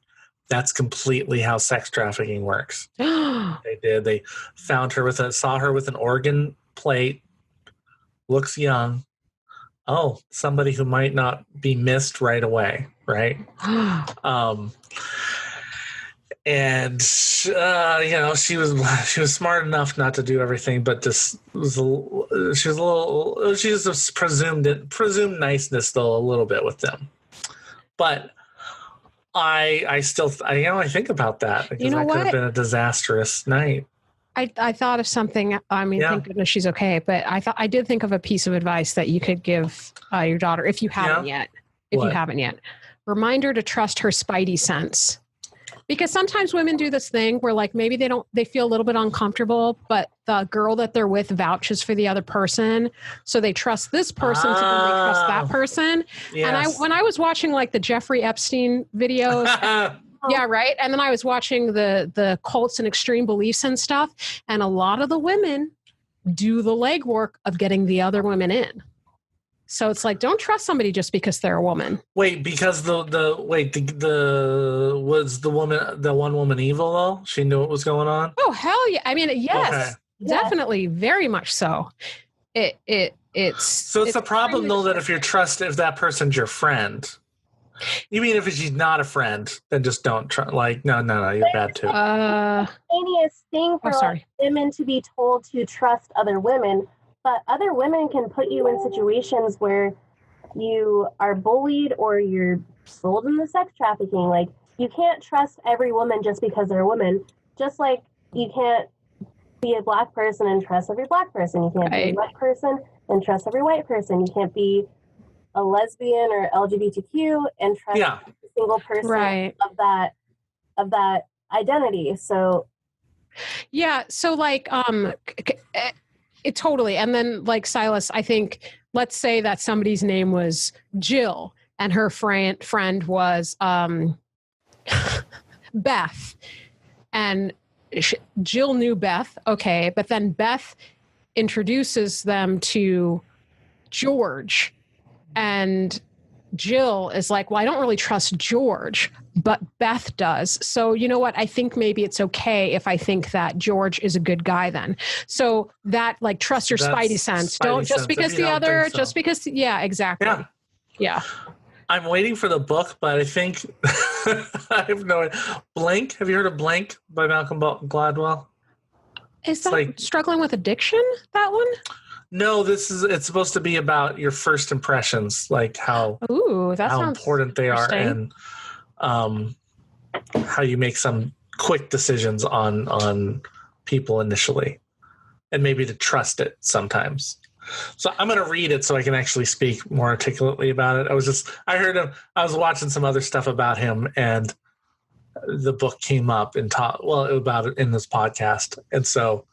that's completely how sex trafficking works. They did. They found her saw her with an organ plate, looks young. Oh, somebody who might not be missed right away, right? and you know, she was smart enough not to do everything, but just she was a presumed niceness though a little bit with them. But I still I think about that because You know that could have what? been a disastrous night. I thought of something. I mean, thank goodness she's okay. But I did think of a piece of advice that you could give your daughter if you haven't yet. If you haven't yet, remind her to trust her spidey sense. Because sometimes women do this thing where like maybe they feel a little bit uncomfortable, but the girl that they're with vouches for the other person. So they trust this person, so then they trust that person. Yes. And when I was watching like the Jeffrey Epstein videos, yeah, right. And then I was watching the cults and extreme beliefs and stuff. And a lot of the women do the legwork of getting the other women in. So it's like, don't trust somebody just because they're a woman. Wait, because was the one woman evil though? She knew what was going on? Oh, hell yeah. I mean, yes, definitely. Very much so. It's the problem though that if that person's your friend, you mean if she's not a friend, then just don't try. Like, no, you're bad too. Spontaneous thing for like, women to be told to trust other women. But other women can put you in situations where you are bullied or you're sold into sex trafficking. Like, you can't trust every woman just because they're a woman. Just like you can't be a black person and trust every black person. You can't be a white person and trust every white person. You can't be a lesbian or LGBTQ and trust every single person of that identity. So, yeah. So, like, it totally. And then like Silas, I think, let's say that somebody's name was Jill and her friend was Beth. And Jill knew Beth. Okay. But then Beth introduces them to George. And Jill is like, well, I don't really trust George, but Beth does. So you know what? I think maybe it's okay if I think that George is a good guy then. So that like trust your spidey sense. Don't just because the other, just because. Yeah, exactly. Yeah. I'm waiting for the book, but I think I have no idea. Blank. Have you heard of Blank by Malcolm Gladwell? Is that like Struggling with Addiction? That one? No, it's supposed to be about your first impressions, like how important they are and how you make some quick decisions on people initially and maybe to trust it sometimes. So I'm going to read it so I can actually speak more articulately about it. I heard him, I was watching some other stuff about him and the book came up and about it in this podcast. And so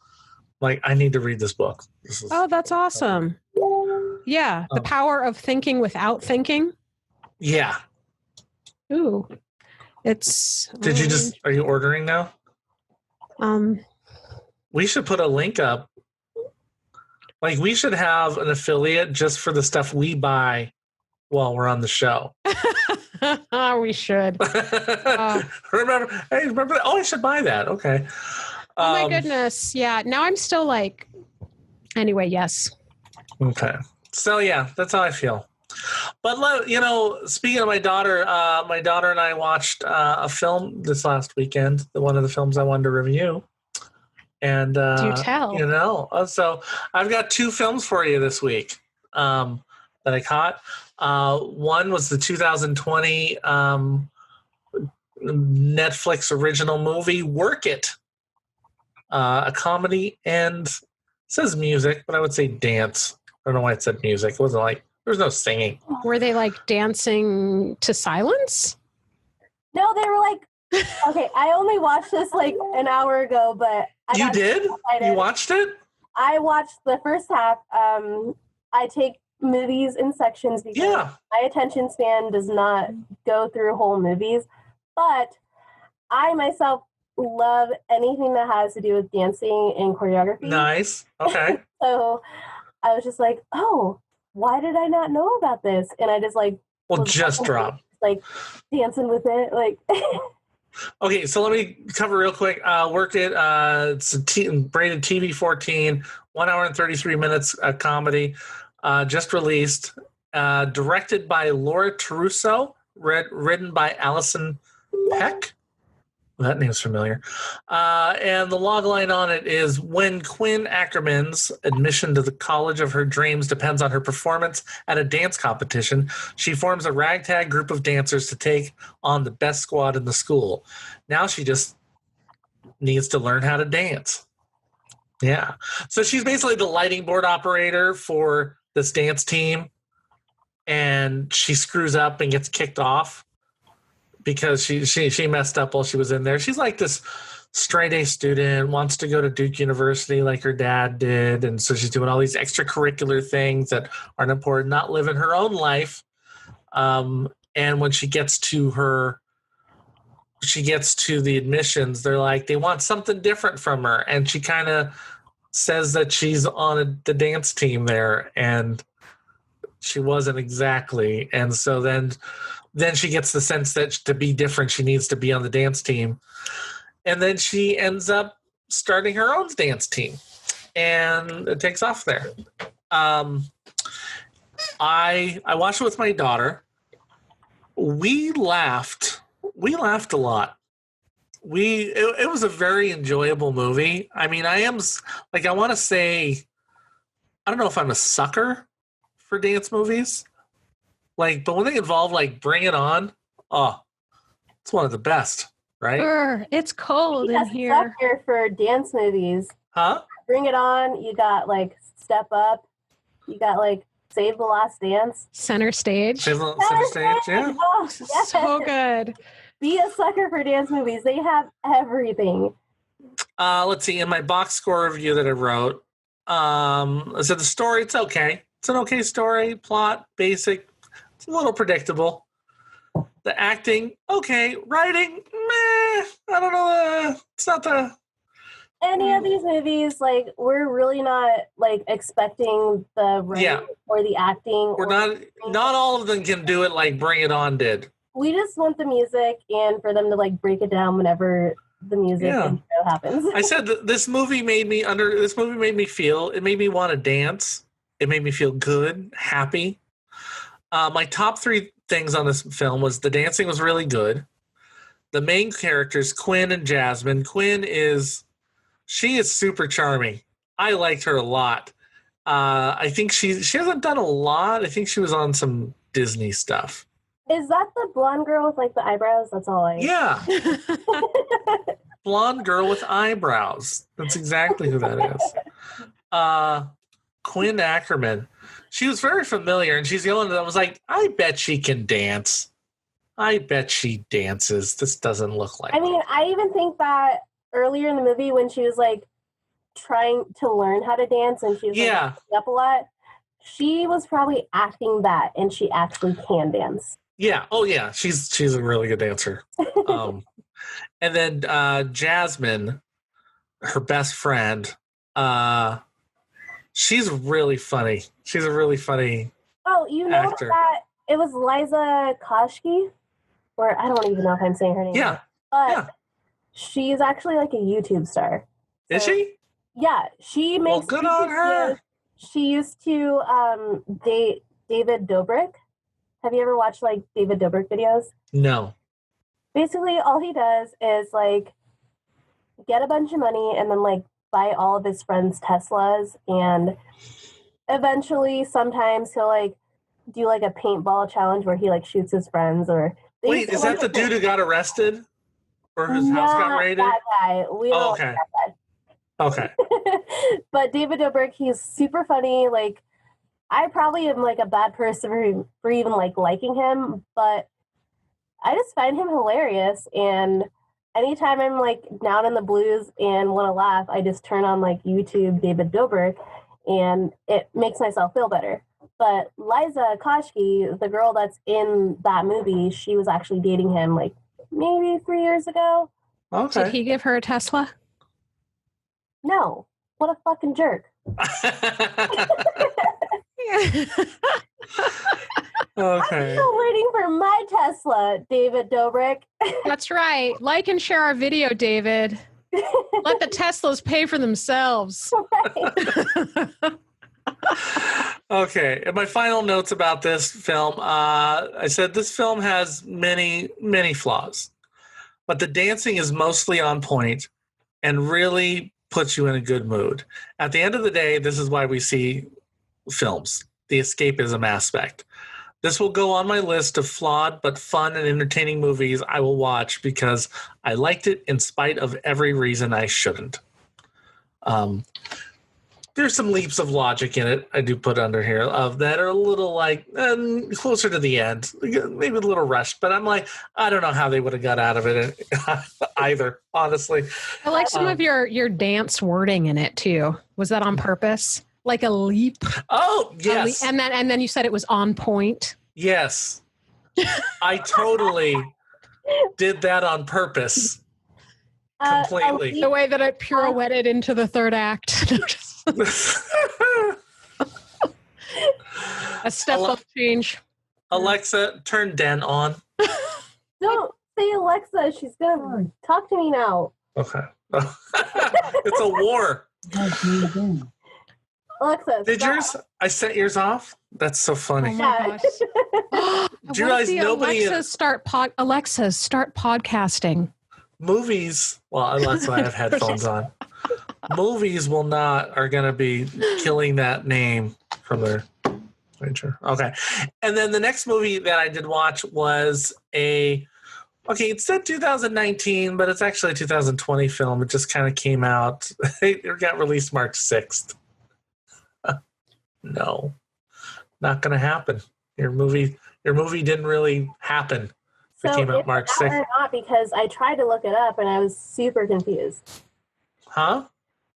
like, I need to read this book. That's awesome. Yeah. The power of thinking without thinking. Yeah. Ooh. It's. Are you ordering now? We should put a link up. Like, we should have an affiliate just for the stuff we buy while we're on the show. We should. Remember? Oh, I should buy that. Okay. Oh my goodness. Yeah. Now I'm still like, anyway, yes. Okay. So yeah, that's how I feel. But you know, speaking of my daughter and I watched a film this last weekend, one of the films I wanted to review. And do tell. You know, so I've got two films for you this week that I caught. One was the 2020 Netflix original movie, Work It. A comedy and it says music, but I would say dance. I don't know why it said music. It wasn't like, there was no singing. Were they like dancing to silence? No, they were like, okay, I only watched this like an hour ago, but you did? You watched it? I watched the first half. I take movies in sections because my attention span does not go through whole movies, but I myself love anything that has to do with dancing and choreography. Nice. Okay. So I was just like, oh, why did I not know about this? And I just like, just drop like dancing with it. Like, okay. So let me cover real quick. Worked It. It's rated TV 14, 1 hour and 33 minutes, comedy, just released, directed by Laura Taruso, written by Allison Peck. That name's familiar. And the log line on it is, when Quinn Ackerman's admission to the college of her dreams depends on her performance at a dance competition, she forms a ragtag group of dancers to take on the best squad in the school. Now she just needs to learn how to dance. Yeah. So she's basically the lighting board operator for this dance team, and she screws up and gets kicked off because she messed up while she was in there. She's like this straight A student, wants to go to Duke University like her dad did, and so she's doing all these extracurricular things that aren't important, not living her own life. And when she gets to the admissions, they're like, they want something different from her, and she kind of says that she's on the dance team there, and she wasn't exactly. And so then she gets the sense that to be different, she needs to be on the dance team. And then she ends up starting her own dance team, and it takes off there. I watched it with my daughter. We laughed a lot. It was a very enjoyable movie. I mean, I want to say, I don't know if I'm a sucker for dance movies, but when they involve Bring It On, it's one of the best, right? It's cold in here. Sucker for dance movies. Huh? Bring It On. You got Step Up. You got Save the Last Dance. Center Stage. Center Stage, yeah. Oh, yes. So good. Be a sucker for dance movies. They have everything. Let's see. In my box score review that I wrote, I said the story, it's okay. It's an okay story. Plot, basic. It's a little predictable. The acting, okay. Writing, meh. I don't know. It's not the... Any of these movies, we're really not, expecting the writing or the acting. We're not all of them can do it like Bring It On did. We just want the music and for them to break it down whenever the music and show happens. I said that this movie made me feel, it made me want to dance. It made me feel good, happy. My top 3 things on this film was the dancing was really good. The main characters, Quinn and Jasmine. Quinn she is super charming. I liked her a lot. I think she hasn't done a lot. I think she was on some Disney stuff. Is that the blonde girl with the eyebrows? That's all I... Yeah. Blonde girl with eyebrows. That's exactly who that is. Quinn Ackerman. She was very familiar, and she's the only one that was like, I bet she can dance. I bet she dances. This doesn't look like... I mean, I even think that earlier in the movie when she was trying to learn how to dance and she was up a lot, she was probably acting that, and she actually can dance. Yeah. Oh, yeah. She's a really good dancer. And then Jasmine, her best friend, she's really funny. She's a really funny actor. That it was Liza Koshki, or I don't even know if I'm saying her name. Yeah. But she's actually a YouTube star. Is she? Yeah. She makes... Well, good on her. She used to date David Dobrik. Have you ever watched David Dobrik videos? No. Basically, all he does is get a bunch of money and then buy all of his friends' Teslas, and eventually, sometimes he'll do a paintball challenge where he shoots his friends. Or wait, is that the dude who got arrested, or his house got raided? That guy. We don't okay. Like that guy. Okay. But David Dobrik, he's super funny. I probably am a bad person for even liking him, but I just find him hilarious. And anytime I'm down in the blues and want to laugh, I just turn on YouTube David Dobrik, and it makes myself feel better. But Liza Koshki, the girl that's in that movie, she was actually dating him maybe 3 years ago. Okay. Did he give her a Tesla? No. What a fucking jerk. Okay. I'm still waiting for my Tesla, David Dobrik. That's right. Like and share our video, David. Let the Teslas pay for themselves. Okay. And my final notes about this film, I said this film has many, many flaws. but the dancing is mostly on point and really puts you in a good mood. At the end of the day, this is why we see films, the escapism aspect. This will go on my list of flawed but fun and entertaining movies I will watch because I liked it in spite of every reason I shouldn't. There's some leaps of logic in it I do put under here of that are a little like closer to the end, maybe a little rushed, but I'm like, I don't know how they would have got out of it either, honestly. I like some of your dance wording in it too. Was that on purpose? Like a leap? Oh, yes. And then you said it was on point. Yes. I totally did that on purpose. Completely. The way that it pirouetted into the third act. A step up change. Alexa, turn Den on. Don't say Alexa. She's going to talk to me now. Okay. It's a war. Alexa, did yours? I set yours off? That's so funny. Oh my gosh. Do you realize nobody... Alexa, start podcasting. Movies, well, unless I have headphones on. Movies are going to be killing that name from their picture. Okay. And then the next movie that I did watch was it said 2019, but it's actually a 2020 film. It just kind of came out. It got released March 6th. No, not going to happen. Your movie didn't really happen. So it came out March 6th. Or not, because I tried to look it up and I was super confused. Huh?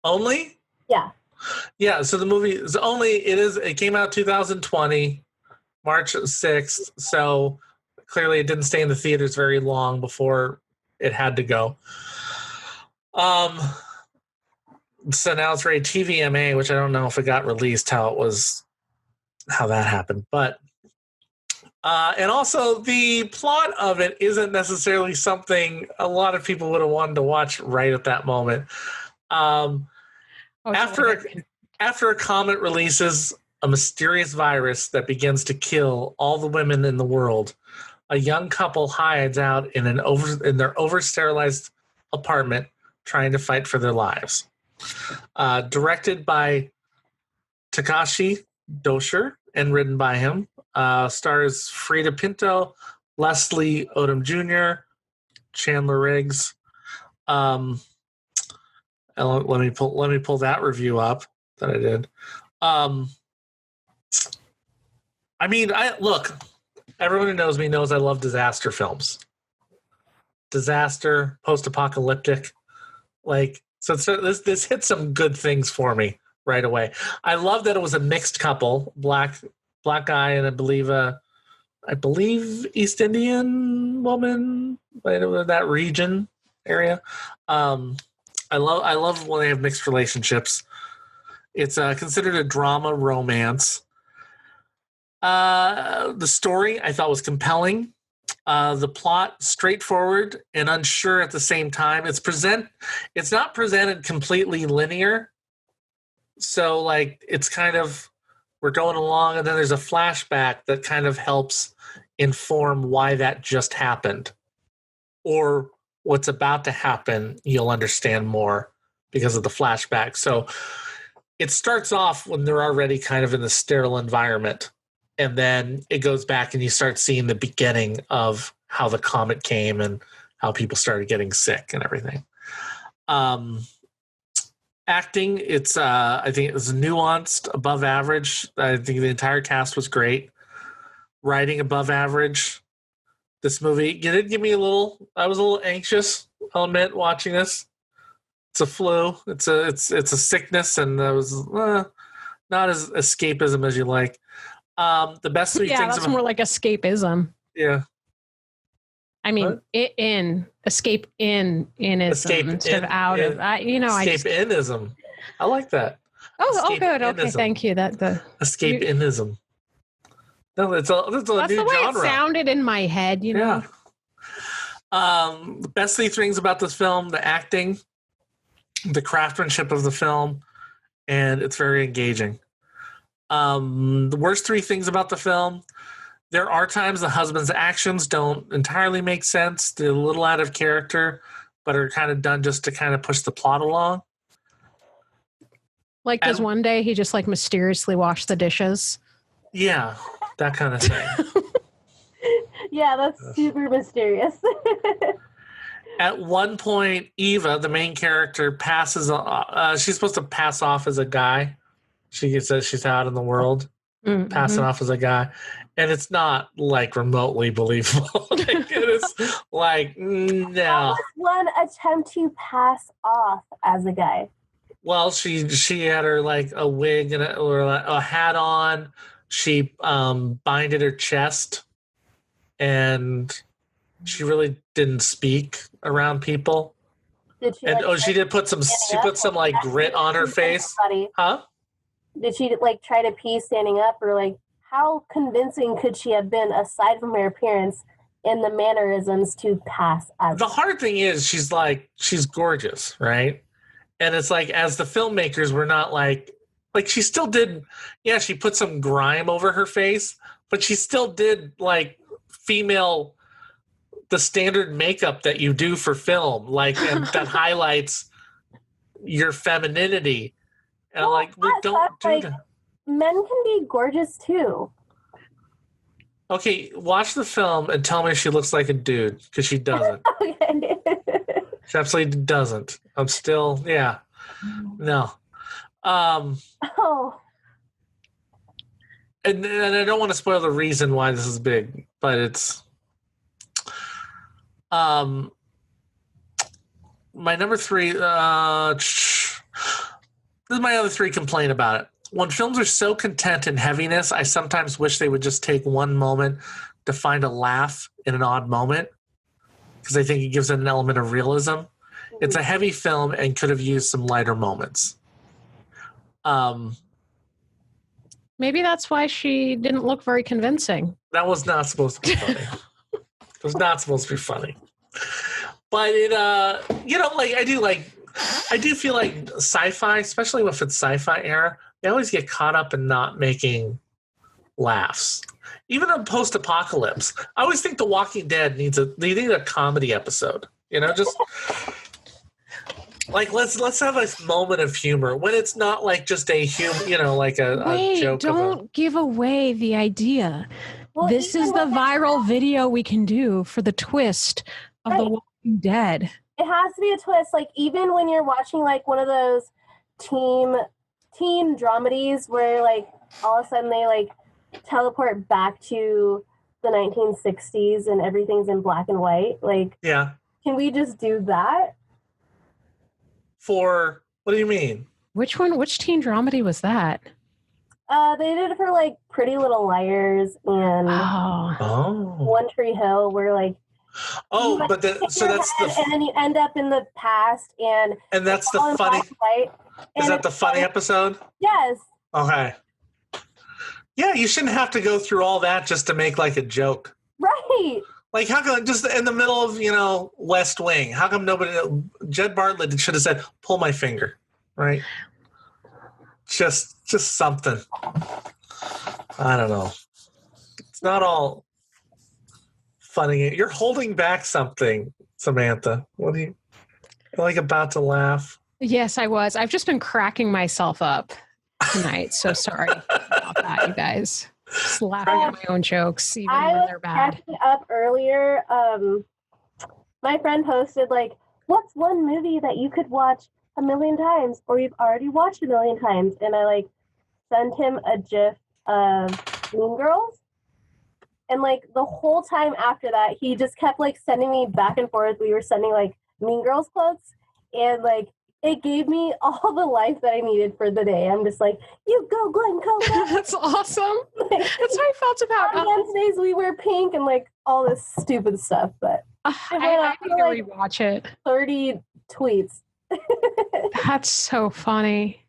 Only? Yeah. Yeah, so the movie is it came out 2020, March 6th, so clearly it didn't stay in the theaters very long before it had to go. So now it's rated TVMA, which I don't know if it got released, how that happened. But and also the plot of it isn't necessarily something a lot of people would have wanted to watch right at that moment. After a comet releases a mysterious virus that begins to kill all the women in the world, a young couple hides out in their over-sterilized apartment trying to fight for their lives. Directed by Takashi Dosher and written by him. Stars Frida Pinto, Leslie Odom Jr., Chandler Riggs. Let me pull that review up that I did. Look, everyone who knows me knows I love disaster films. Disaster, post-apocalyptic, so this hit some good things for me right away. I love that it was a mixed couple, black guy and I believe East Indian woman, that region area. I love when they have mixed relationships. It's considered a drama romance. The story I thought was compelling. The plot straightforward and unsure at the same time. It's not presented completely linear. So it's kind of, we're going along and then there's a flashback that kind of helps inform why that just happened. Or what's about to happen, you'll understand more because of the flashback. So it starts off when they're already kind of in the sterile environment. And then it goes back and you start seeing the beginning of how the comet came and how people started getting sick and everything. Acting, I think it was nuanced, above average. I think the entire cast was great. Writing above average. This movie, it did give me I was a little anxious, I'll admit, watching this. It's a flu. It's a sickness, and it was not as escapism as you like. The best three things. That's more like escapism. Yeah. I mean, escape inism instead of out of. Escape-inism. I like that. Oh, good. Okay, thank you. Escape-inism. No, that's a new genre. That's the way it sounded in my head. Yeah. The best three things about this film: the acting, the craftsmanship of the film, and it's very engaging. The worst three things about the film: There are times the husband's actions don't entirely make sense. They're a little out of character, but are kind of done just to kind of push the plot along. Like, does one day he just like mysteriously wash the dishes? Yeah, that kind of thing. Yeah, that's super mysterious. At one point, Eva, the main character, passes. She's supposed to pass off as a guy. She says she's out in the world, passing off as a guy, and it's not like remotely believable. Like, it is like no. That was one attempt to pass off as a guy. Well, she had her like a wig and or a hat on. She binded her chest, and she really didn't speak around people. Did she? And like, she did put some. She put some like grit on her face. Huh? Did she like try to pee standing up, or like how convincing could she have been aside from her appearance and the mannerisms to pass as? The hard thing is she's gorgeous, right? And it's like, as the filmmakers, we're not like she still did. Yeah, she put some grime over her face, but she still did like the standard makeup that you do for film, like, and that highlights your femininity. And well, I'm like, don't do that. Men can be gorgeous too. Okay, watch the film and tell me she looks like a dude, because she doesn't. Okay. She absolutely doesn't. I'm still, yeah. No. Oh. And I don't want to spoil the reason why this is big, but it's my number 3, this is my other 3 complaint about it. When films are so content in heaviness, I sometimes wish they would just take one moment to find a laugh in an odd moment, because I think it gives it an element of realism. It's a heavy film and could have used some lighter moments. Maybe that's why she didn't look very convincing. That was not supposed to be funny. It was not supposed to be funny. But it, I do feel like sci-fi, especially if it's sci-fi era, they always get caught up in not making laughs. Even in post-apocalypse, I always think The Walking Dead needs a comedy episode. Just like let's have a moment of humor when it's not like just a humor, like a joke. Don't give away the idea. Well, this is the viral video we can do for the twist of The Walking Dead. It has to be a twist. Like, even when you're watching like one of those teen dramedies where like all of a sudden they like teleport back to the 1960s and everything's in black and white. Like, yeah, can we just do that? For what do you mean? Which one? Which teen dramedy was that? They did it for like Pretty Little Liars and One Tree Hill, where like but so that's and then you end up in the past, and that's the funny. Is that the funny episode? Yes. Okay. Yeah, you shouldn't have to go through all that just to make like a joke. Right. Like, how come just in the middle of, West Wing, how come Jed Bartlett should have said, pull my finger, right? Just something. I don't know. It's not all funny. You're holding back something, Samantha. What are you like about to laugh? Yes, I was. I've just been cracking myself up tonight. So sorry about that, you guys. Just laughing at my own jokes, even when they're bad. I was cracking up earlier. My friend posted, like, what's one movie that you could watch 1,000,000 times or you've already watched 1,000,000 times? And I, like, sent him a GIF of Mean Girls. And, like, the whole time after that, he just kept, like, sending me back and forth. We were sending, like, Mean Girls quotes. And, like, it gave me all the life that I needed for the day. I'm just like, you go, Glenn, go. That's awesome. That's how I felt about on Wednesdays we wear pink and like all this stupid stuff. But I need to rewatch it. 30 tweets. That's so funny.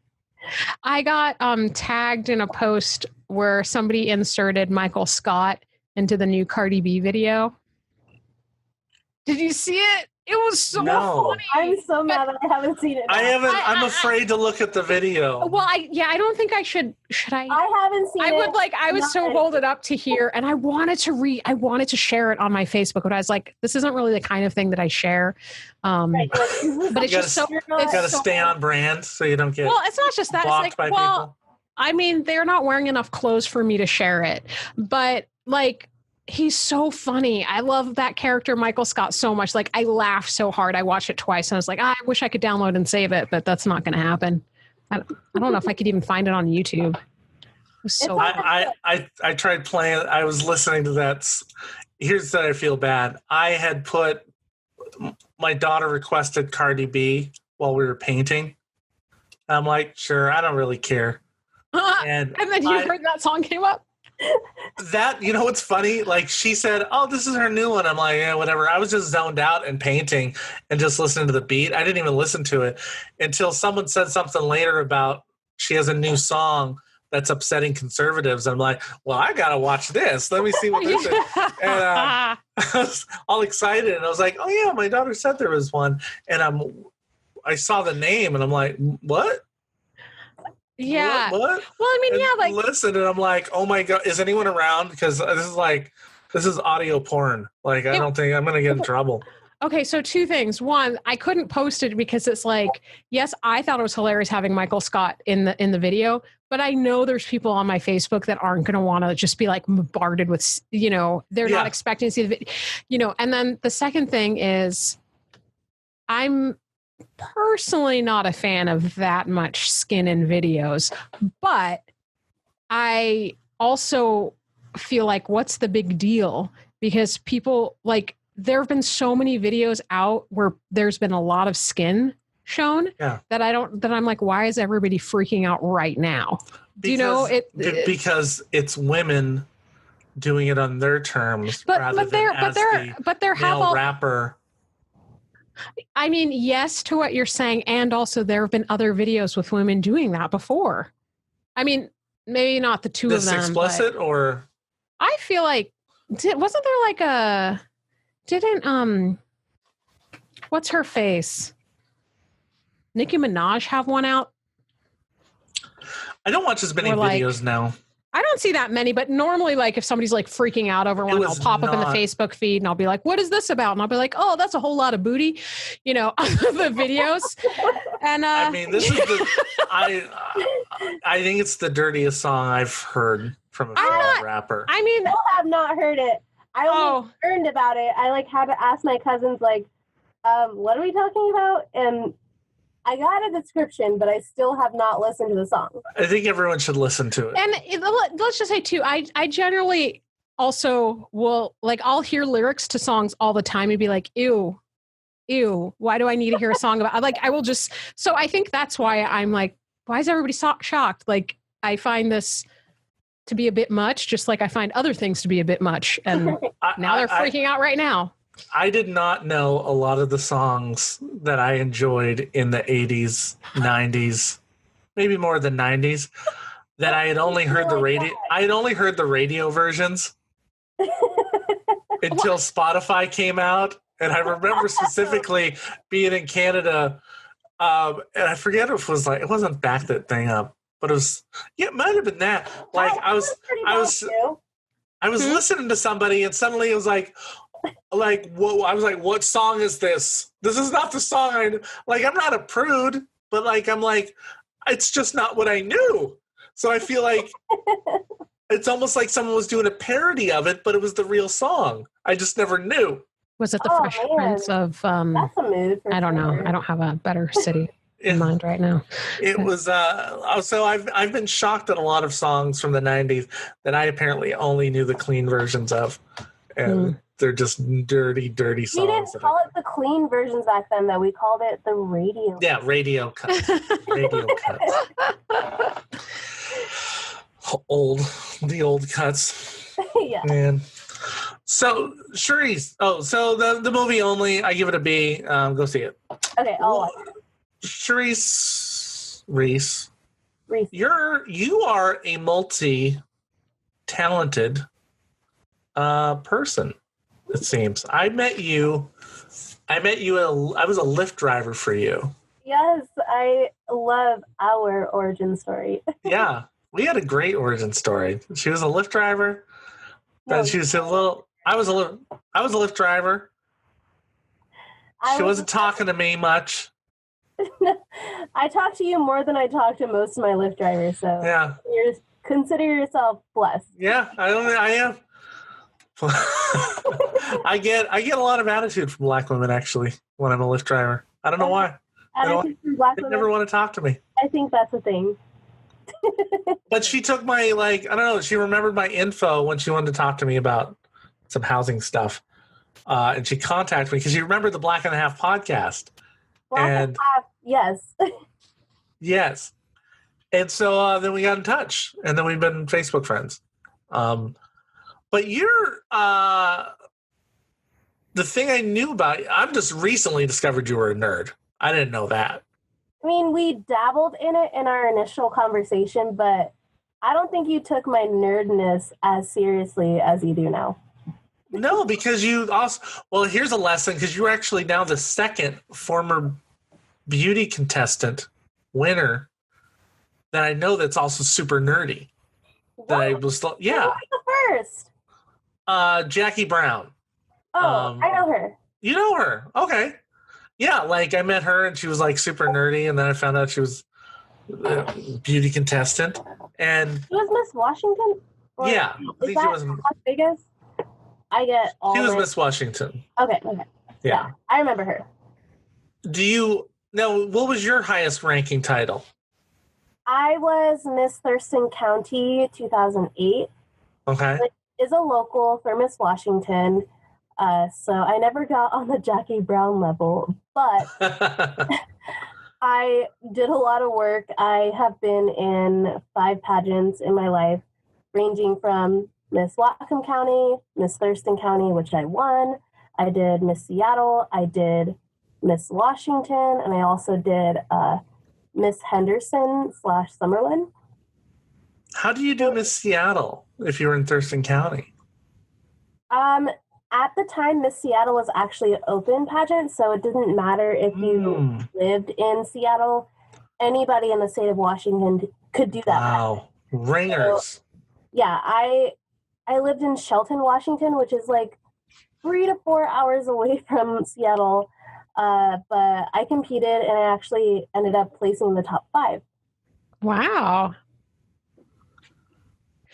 I got tagged in a post where somebody inserted Michael Scott into the new Cardi B video. Did you see it? It was so No. funny. I'm so mad that I haven't seen it. Now. I'm afraid to look at the video. Well, I don't think I should. Should I? I haven't seen it. I was so holding up to here, and I wanted to share it on my Facebook, but I was like, this isn't really the kind of thing that I share. Right. But it's just so. You got to stay on brand so you don't get. Well, it's not just that. It's like, by people. I mean, they're not wearing enough clothes for me to share it, but like. He's so funny. I love that character, Michael Scott, so much. Like, I laughed so hard. I watched it twice, and I was like, I wish I could download and save it, but that's not going to happen. I don't know if I could even find it on YouTube. It was so I tried playing. I was listening to that. Here's that I feel bad. I had put my daughter requested Cardi B while we were painting. I'm like, sure, I don't really care. And then you heard that song came up. That, you know what's funny? Like, she said, oh, this is her new one. I'm like, yeah, whatever. I was just zoned out and painting and just listening to the beat. I didn't even listen to it until someone said something later about she has a new song that's upsetting conservatives. I'm like, well, I got to watch this. Let me see what this is. And I was all excited. And I was like, oh, yeah, my daughter said there was one. And I saw the name and I'm like, what? Yeah. What? Well, I mean, yeah, like listen, and I'm like, oh my god, is anyone around? Because this is audio porn. Like, I don't think I'm gonna get in trouble. Okay, so two things. One, I couldn't post it because it's like, yes, I thought it was hilarious having Michael Scott in the video, but I know there's people on my Facebook that aren't going to want to just be like bombarded with, they're not expecting to see the video, And then the second thing is, I'm personally not a fan of that much skin in videos, but I also feel like, what's the big deal? Because people, like, there have been so many videos out where there's been a lot of skin shown that I'm like, why is everybody freaking out right now? Because it's women doing it on their terms, but they're male rapper. I mean, yes to what you're saying, and also there have been other videos with women doing that before. I mean, maybe not the two of them. This explicit, or I feel like wasn't there like a what's her face? Nicki Minaj have one out? I don't watch as many videos now. I don't see that many, but normally, like, if somebody's like freaking out over one, I'll pop up in the Facebook feed and I'll be like, what is this about? And I'll be like, oh, that's a whole lot of booty, the videos. And I mean, this is I think it's the dirtiest song I've heard from a female rapper. I mean, I have not heard it. I only learned about it. I had to ask my cousins, like, what are we talking about? And I got a description, but I still have not listened to the song. I think everyone should listen to it. And let's just say, too, I generally also will, like, I'll hear lyrics to songs all the time and be like, ew, why do I need to hear a song about, like, I will just, so I think that's why I'm like, why is everybody shocked? Like, I find this to be a bit much, just like I find other things to be a bit much. And now they're freaking out right now. I did not know a lot of the songs that I enjoyed in the 80s, 90s, maybe more than 90s, that I had only heard the radio. I had only heard the radio versions until Spotify came out. And I remember specifically being in Canada, and I forget if it was like, it wasn't Back That Thing Up, but it was, it might have been that. Like, I was listening to somebody, and suddenly it was like, whoa, I was like, what song is this? This is not the song I'm not a prude, but I'm like, it's just not what I knew. So I feel like it's almost like someone was doing a parody of it, but it was the real song. I just never knew. Was it the Fresh Prince of, that's a mood I don't know. I don't have a better city in mind right now. It was, so I've been shocked at a lot of songs from the 90s that I apparently only knew the clean versions of. And they're just dirty songs. We didn't call it the clean versions back then, though. We called it the radio. Yeah, radio cuts. Radio cuts. The old cuts. Yeah. Man. So, Sharise. Oh, so the movie only, I give it a B. Go see it. Okay, I'll watch it. Sharise Reese. You are a multi-talented person, it seems. I met you I met you. I was a Lyft driver for you. Yes, I love our origin story. Yeah, we had a great origin story. She was a Lyft driver. No, She was a little. I was a Lyft driver. She wasn't talking to me much. I talk to you more than I talk to most of my Lyft drivers, so Yeah. Consider yourself blessed. Yeah, I am. I get a lot of attitude from black women actually when I'm a Lyft driver. I don't know why. Attitude from black They women. never want to talk to me. I think that's a thing. But she took my I don't know. She remembered my info when she wanted to talk to me about some housing stuff, and she contacted me because she remembered the Black and a Half podcast. Black and Half, yes. Yes. And so then we got in touch, and then we've been Facebook friends. But you're the thing I knew about you, I've just recently discovered you were a nerd. I didn't know that. I mean, we dabbled in it in our initial conversation, but I don't think you took my nerdness as seriously as you do now. No, because you also, well, here's a lesson, because you're actually now the second former beauty contestant winner that I know that's also super nerdy. What? That I was, yeah. Who was the first? Jackie Brown. Oh, I know her. You know her. Okay. Yeah, I met her and she was super nerdy, and then I found out she was a beauty contestant. And she was Miss Washington? Yeah. I think she was Las Vegas? I get all She was Miss Washington. Okay. Yeah. I remember her. Now, what was your highest ranking title? I was Miss Thurston County 2008. Okay. Which is a local for Miss Washington. So I never got on the Jackie Brown level, but I did a lot of work. I have been in 5 pageants in my life, ranging from Miss Whatcom County, Miss Thurston County, which I won. I did Miss Seattle. I did Miss Washington, and I also did Miss Henderson / Summerlin. How do you do Miss Seattle if you were in Thurston County? At the time, Miss Seattle was actually an open pageant, so it didn't matter if you lived in Seattle. Anybody in the state of Washington could do that. Wow. Ringers. So, yeah, I lived in Shelton, Washington, which is 3 to 4 hours away from Seattle. But I competed, and I actually ended up placing in the top 5. Wow.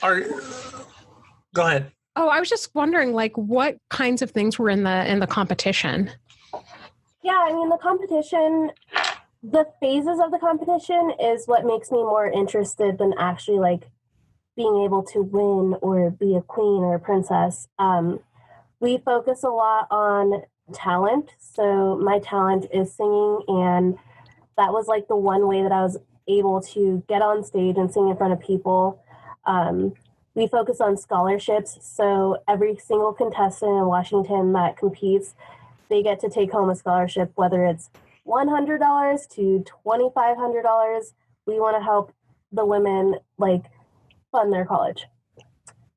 Go ahead. Oh, I was just wondering, what kinds of things were in the competition? Yeah, I mean, the competition, the phases of the competition is what makes me more interested than actually being able to win or be a queen or a princess. We focus a lot on talent. So my talent is singing, and that was the one way that I was able to get on stage and sing in front of people. We focus on scholarships, so every single contestant in Washington that competes, they get to take home a scholarship, whether it's $100 to $2,500. We want to help the women fund their college.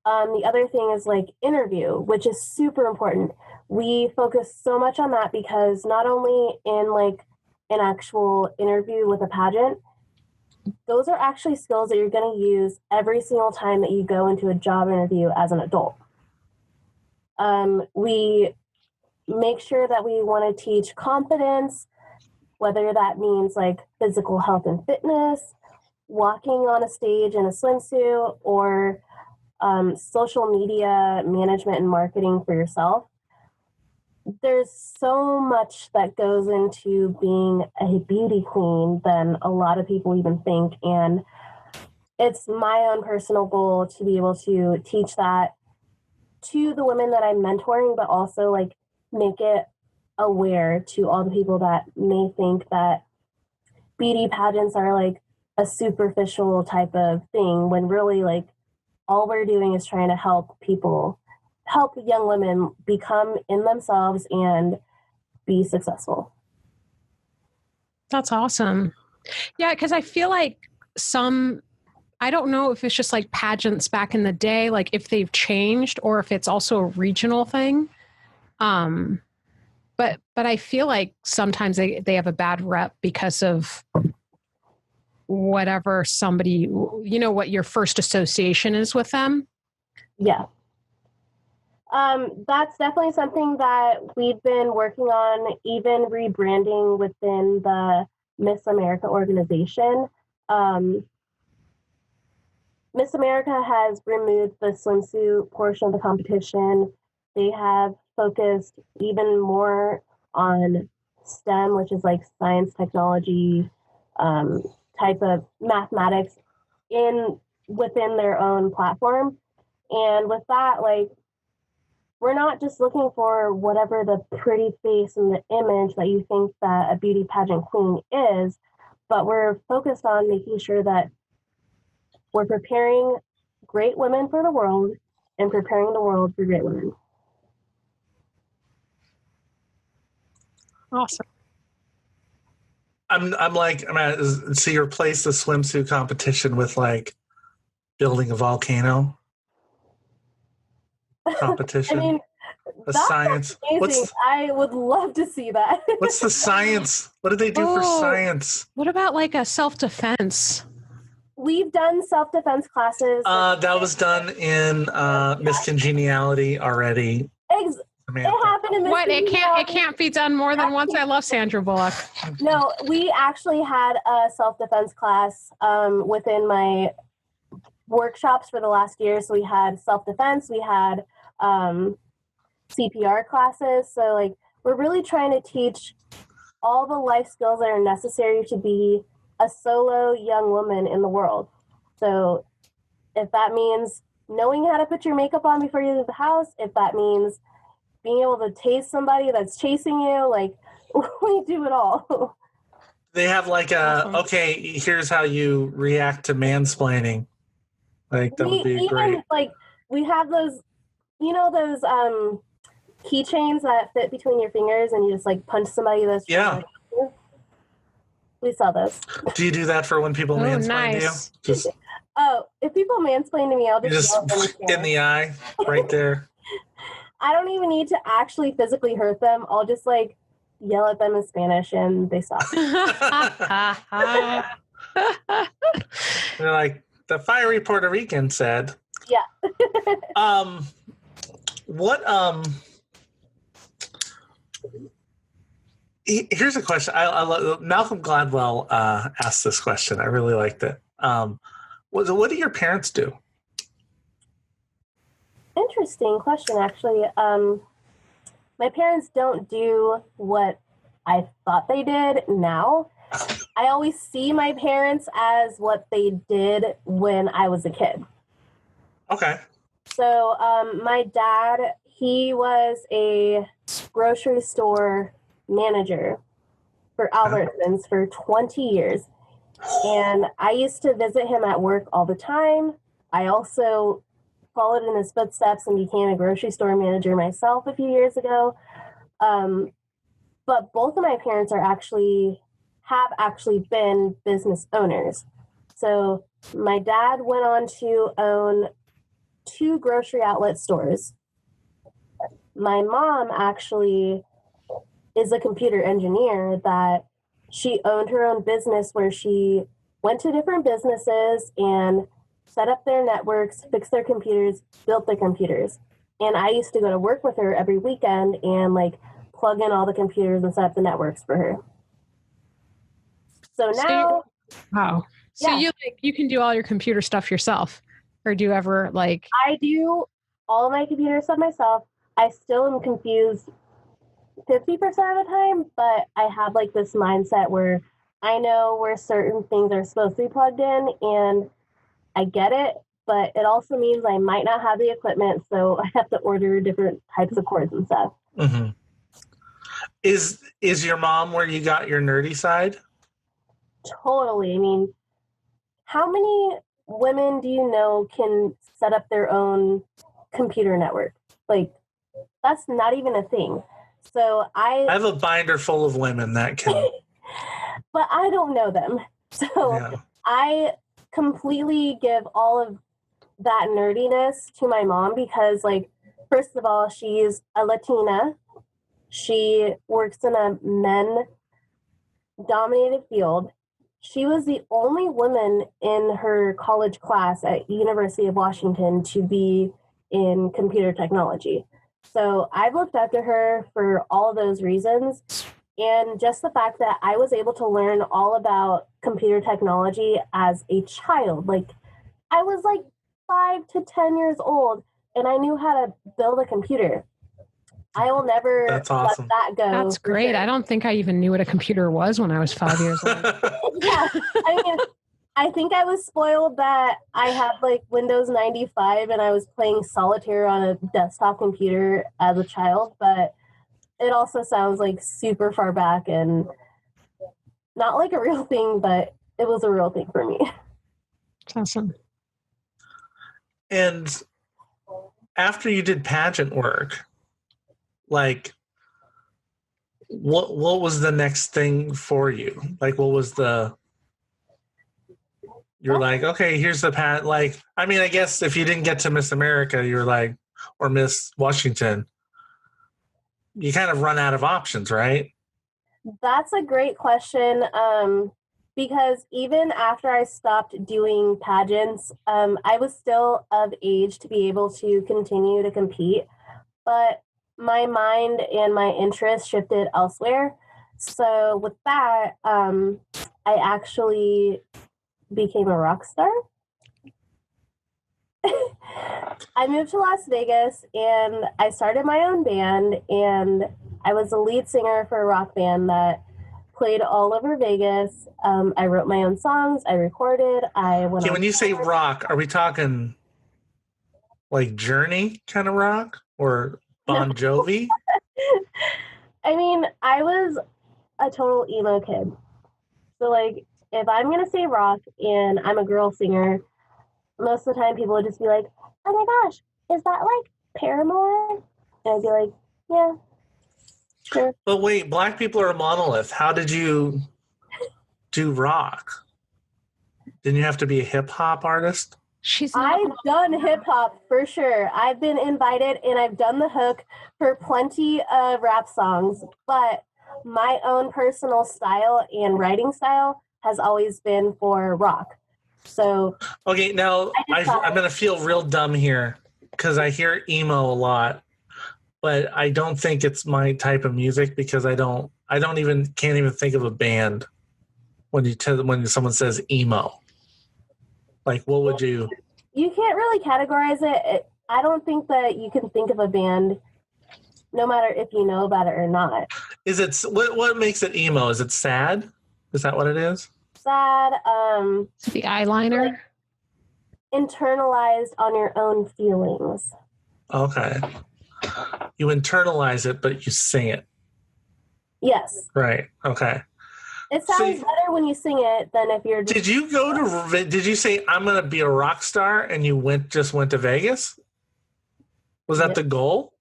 The other thing is interview, which is super important. We focus so much on that because not only in an actual interview with a pageant, those are actually skills that you're going to use every single time that you go into a job interview as an adult. We make sure that we want to teach confidence, whether that means physical health and fitness, walking on a stage in a swimsuit, or social media management and marketing for yourself. There's so much that goes into being a beauty queen than a lot of people even think. And it's my own personal goal to be able to teach that to the women that I'm mentoring, but also make it aware to all the people that may think that beauty pageants are a superficial type of thing, when really all we're doing is trying to help young women become in themselves and be successful. That's awesome. Yeah, because I feel I don't know if it's just pageants back in the day, if they've changed or if it's also a regional thing. but I feel like sometimes they have a bad rep because of whatever somebody, what your first association is with them. Yeah. That's definitely something that we've been working on, even rebranding within the Miss America organization. Miss America has removed the swimsuit portion of the competition. They have focused even more on STEM, which is like science, technology, type of mathematics within their own platform. And with that, like, we're not just looking for whatever the pretty face and the image that you think that a beauty pageant queen is, but we're focused on making sure that we're preparing great women for the world and preparing the world for great women. Awesome. So you replace the swimsuit competition with like building a volcano competition. I mean, the that's science. amazing. I would love to see that. What's the science? What do they do for science? What about like a self-defense? We've done self-defense classes. That was done in Miss Congeniality already. It happened in Miss What? It can't be done more than once. I love Sandra Bullock. No, we actually had a self-defense class within my workshops for the last year. So we had self-defense, we had CPR classes. So like we're really trying to teach all the life skills that are necessary to be a solo young woman in the world. So if that means knowing how to put your makeup on before you leave the house, if that means being able to taste somebody that's chasing you, like we do it all. They have like okay, here's how you react to mansplaining. Like that would be great. Like we have those, those keychains that fit between your fingers and you just like punch somebody that's we sell those. Do you do that for when people mansplain to you? Just if people mansplain to me, I'll just in the eye, right there. I don't even need to actually physically hurt them. I'll just like yell at them in Spanish and they stop. They're like, the fiery Puerto Rican said. Yeah. Here's a question. I love, Malcolm Gladwell asked this question. I really liked it. What do your parents do? Interesting question, actually. My parents don't do what I thought they did now. I always see my parents as what they did when I was a kid. Okay. So my dad, he was a grocery store manager for Albertsons for 20 years. And I used to visit him at work all the time. I also followed in his footsteps and became a grocery store manager myself a few years ago. But both of my parents have actually been business owners. So my dad went on to own 2 grocery outlet stores. My mom actually is a computer engineer that she owned her own business where she went to different businesses and set up their networks, fixed their computers, built their computers. And I used to go to work with her every weekend and like plug in all the computers and set up the networks for her. So now, wow. So you can do all your computer stuff yourself, or do you ever like? I do all my computer stuff myself. I still am confused 50% of the time, but I have like this mindset where I know where certain things are supposed to be plugged in, and I get it. But it also means I might not have the equipment, so I have to order different types of cords and stuff. Mm-hmm. Is your mom where you got your nerdy side? Totally. I mean, how many women do you know can set up their own computer network? Like, that's not even a thing. So I have a binder full of women that can. But I don't know them. So I completely give all of that nerdiness to my mom because, like, first of all, she's a Latina. She works in a men-dominated field. She was the only woman in her college class at University of Washington to be in computer technology. So I've looked up to her for all of those reasons. And just the fact that I was able to learn all about computer technology as a child. Like, I was like 5 to 10 years old, and I knew how to build a computer. I will never That's awesome. let that go. That's great. I don't think I even knew what a computer was when I was 5 years old. Yeah. I mean, I think I was spoiled that I had like Windows 95 and I was playing solitaire on a desktop computer as a child, but it also sounds like super far back and not like a real thing, but it was a real thing for me. That's awesome. And after you did pageant work, like, what was the next thing for you? Like, what was you're like, okay, here's the like, I mean, I guess if you didn't get to Miss America, you're like, or Miss Washington, you kind of run out of options, right? That's a great question. Because even after I stopped doing pageants, I was still of age to be able to continue to compete, but my mind and my interest shifted elsewhere. So with that, I actually became a rock star. I moved to Las Vegas and I started my own band, and I was the lead singer for a rock band that played all over Vegas. I wrote my own songs. I recorded. I went. Okay, when you say rock, are we talking like Journey kind of rock or Bon Jovi? I mean, I was a total emo kid. So, like, if I'm going to say rock and I'm a girl singer, most of the time people would just be like, oh my gosh, is that like Paramore? And I'd be like, yeah, sure. But wait, black people are a monolith. How did you do rock? Didn't you have to be a hip hop artist? I've done hip hop for sure. I've been invited and I've done the hook for plenty of rap songs, but my own personal style and writing style has always been for rock. So okay, now I'm gonna feel real dumb here because I hear emo a lot, but I don't think it's my type of music because I can't even think of a band when someone says emo. Like, what would you? You can't really categorize it. I don't think that you can think of a band, no matter if you know about it or not. Is it what makes it emo? Is it sad? Is that what it is? Sad. The eyeliner. Like, internalized on your own feelings. Okay. You internalize it, but you sing it. Yes. Right. Okay. It sounds better when you sing it than if you're. Did you say I'm going to be a rock star and you just went to Vegas? Was that the goal?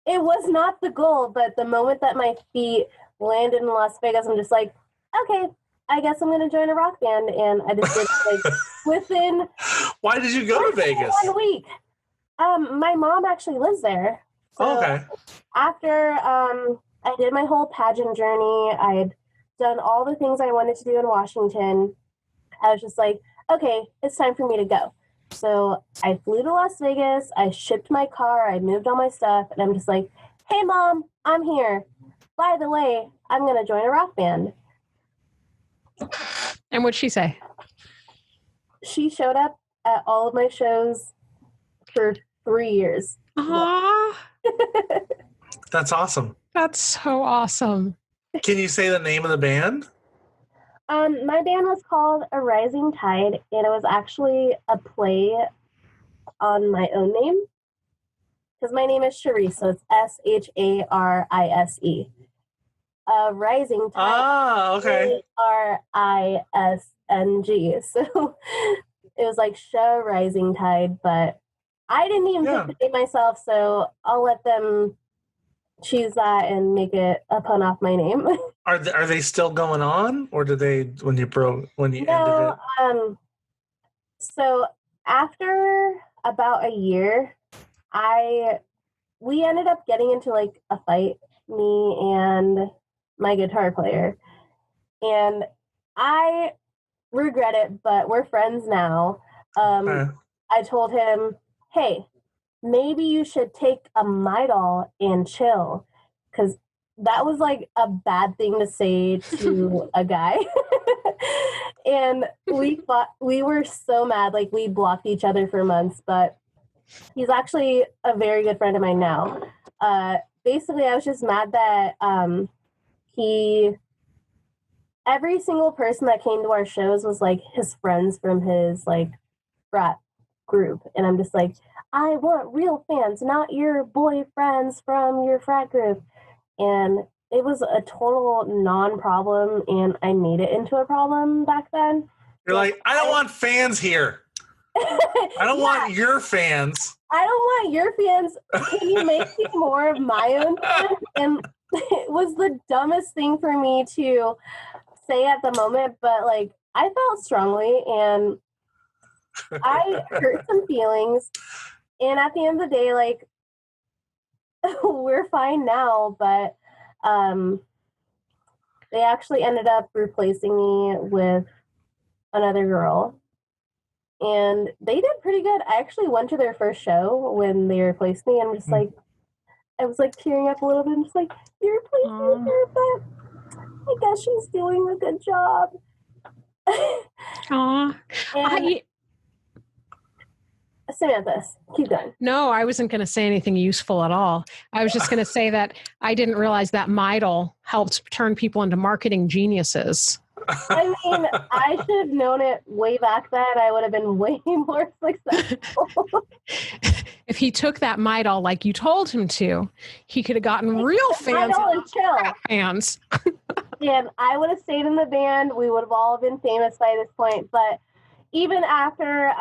It was not the goal, but the moment that my feet landed in Las Vegas, I'm just like, okay, I guess I'm going to join a rock band. And I just did like within. Why did you go to Vegas? 1 week. My mom actually lives there. So okay. After I did my whole pageant journey, I had done all the things I wanted to do in Washington. I was just like, okay, it's time for me to go. So I flew to Las Vegas. I shipped my car. I moved all my stuff. And I'm just like, hey, Mom, I'm here. By the way, I'm going to join a rock band. And what'd she say? She showed up at all of my shows for 3 years. Aww. That's awesome. That's so awesome. Can you say the name of the band? My band was called A Rising Tide, and it was actually a play on my own name. Because my name is Sharise, so it's Sharise. Rising Tide. Ah, okay. Rising. So it was like Show Rising Tide, but I didn't even pick the name myself, so I'll let them choose that and make it a pun off my name. Are they still going on, or did they when you ended it? So after about a year, I we ended up getting into like a fight, me and my guitar player. And I regret it, but we're friends now. I told him, hey, maybe you should take a Midol and chill, because that was like a bad thing to say to a guy. And we were so mad, like we blocked each other for months, but he's actually a very good friend of mine now. Basically, I was just mad that every single person that came to our shows was like his friends from his like frat group. And I'm just like, I want real fans, not your boy friends from your frat group. And it was a total non-problem, and I made it into a problem back then. You're like, I don't want fans here. I don't want your fans. I don't want your fans. Can you make me more of my own fans? And it was the dumbest thing for me to say at the moment, but like I felt strongly and I hurt some feelings. And at the end of the day, like we're fine now, but they actually ended up replacing me with another girl. And they did pretty good. I actually went to their first show when they replaced me, and I'm just like, I was like tearing up a little bit. I'm just like, you replaced me, but I guess she's doing a good job. Aw. Samantha, keep going. No, I wasn't going to say anything useful at all. I was just going to say that I didn't realize that Midol helped turn people into marketing geniuses. I mean, I should have known it way back then. I would have been way more successful. If he took that Midol like you told him to, he could have gotten real fans. And chill. Fans. And I would have stayed in the band. We would have all been famous by this point. But even after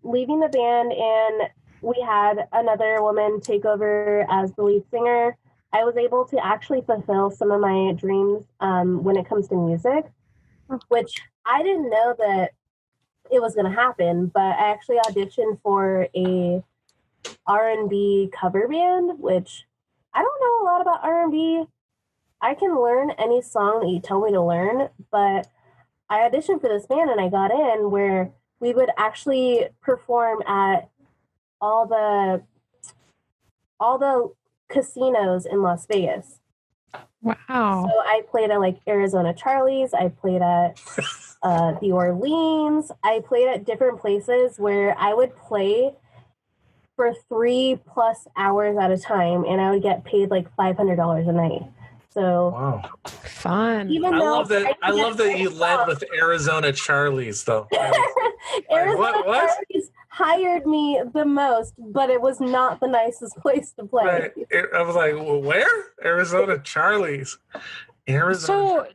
leaving the band and we had another woman take over as the lead singer, I was able to actually fulfill some of my dreams when it comes to music, which I didn't know that it was going to happen, but I actually auditioned for a R&B cover band, which I don't know a lot about R&B. I can learn any song that you tell me to learn, but I auditioned for this band and I got in, where we would actually perform at all the casinos in Las Vegas. Wow. So I played at like Arizona Charlie's. I played at the Orleans. I played at different places where I would play for 3+ hours at a time, and I would get paid like $500 a night. So wow, fun. Even I though love that. I love that you led with Arizona Charlie's, though. Arizona what? Charlie's hired me the most, but it was not the nicest place to play. Right. I was like, well, where? Arizona Charlie's. Arizona.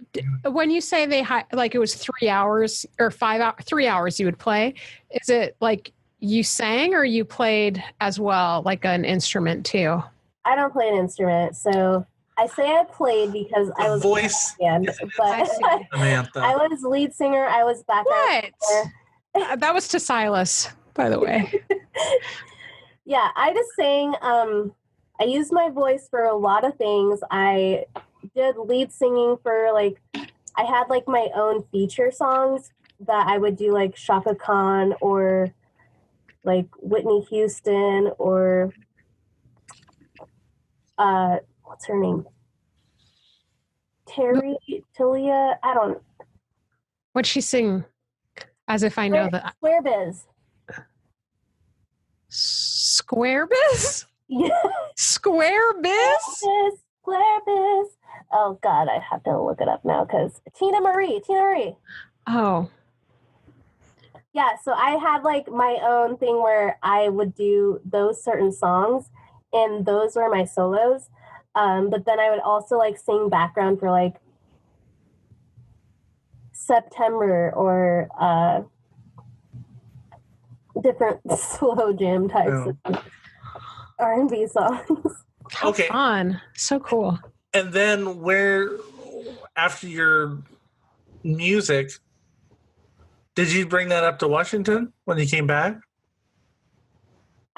So when you say they like it was 3 hours or 5 hours, 3 hours you would play, is it like you sang or you played as well, like an instrument too? I don't play an instrument, so I say I played because I was voice, band, but Samantha. I was lead singer. I was backup. What? That was to Silas, by the way. Yeah, I just sang. I used my voice for a lot of things. I did lead singing for like, I had like my own feature songs that I would do, like Shaka Khan or like Whitney Houston or what's her name? Talia. I don't know. What'd she sing? As if I know that. Square Biz. Square Biz? Yeah. Square Biz? Square Biz. Oh God, I have to look it up now because Tina Marie. Oh. Yeah, so I had like my own thing where I would do those certain songs, and those were my solos. But then I would also like sing background for like September or different slow jam types of R&B songs. Okay. Fun. So cool. And then where, after your music, did you bring that up to Washington when you came back?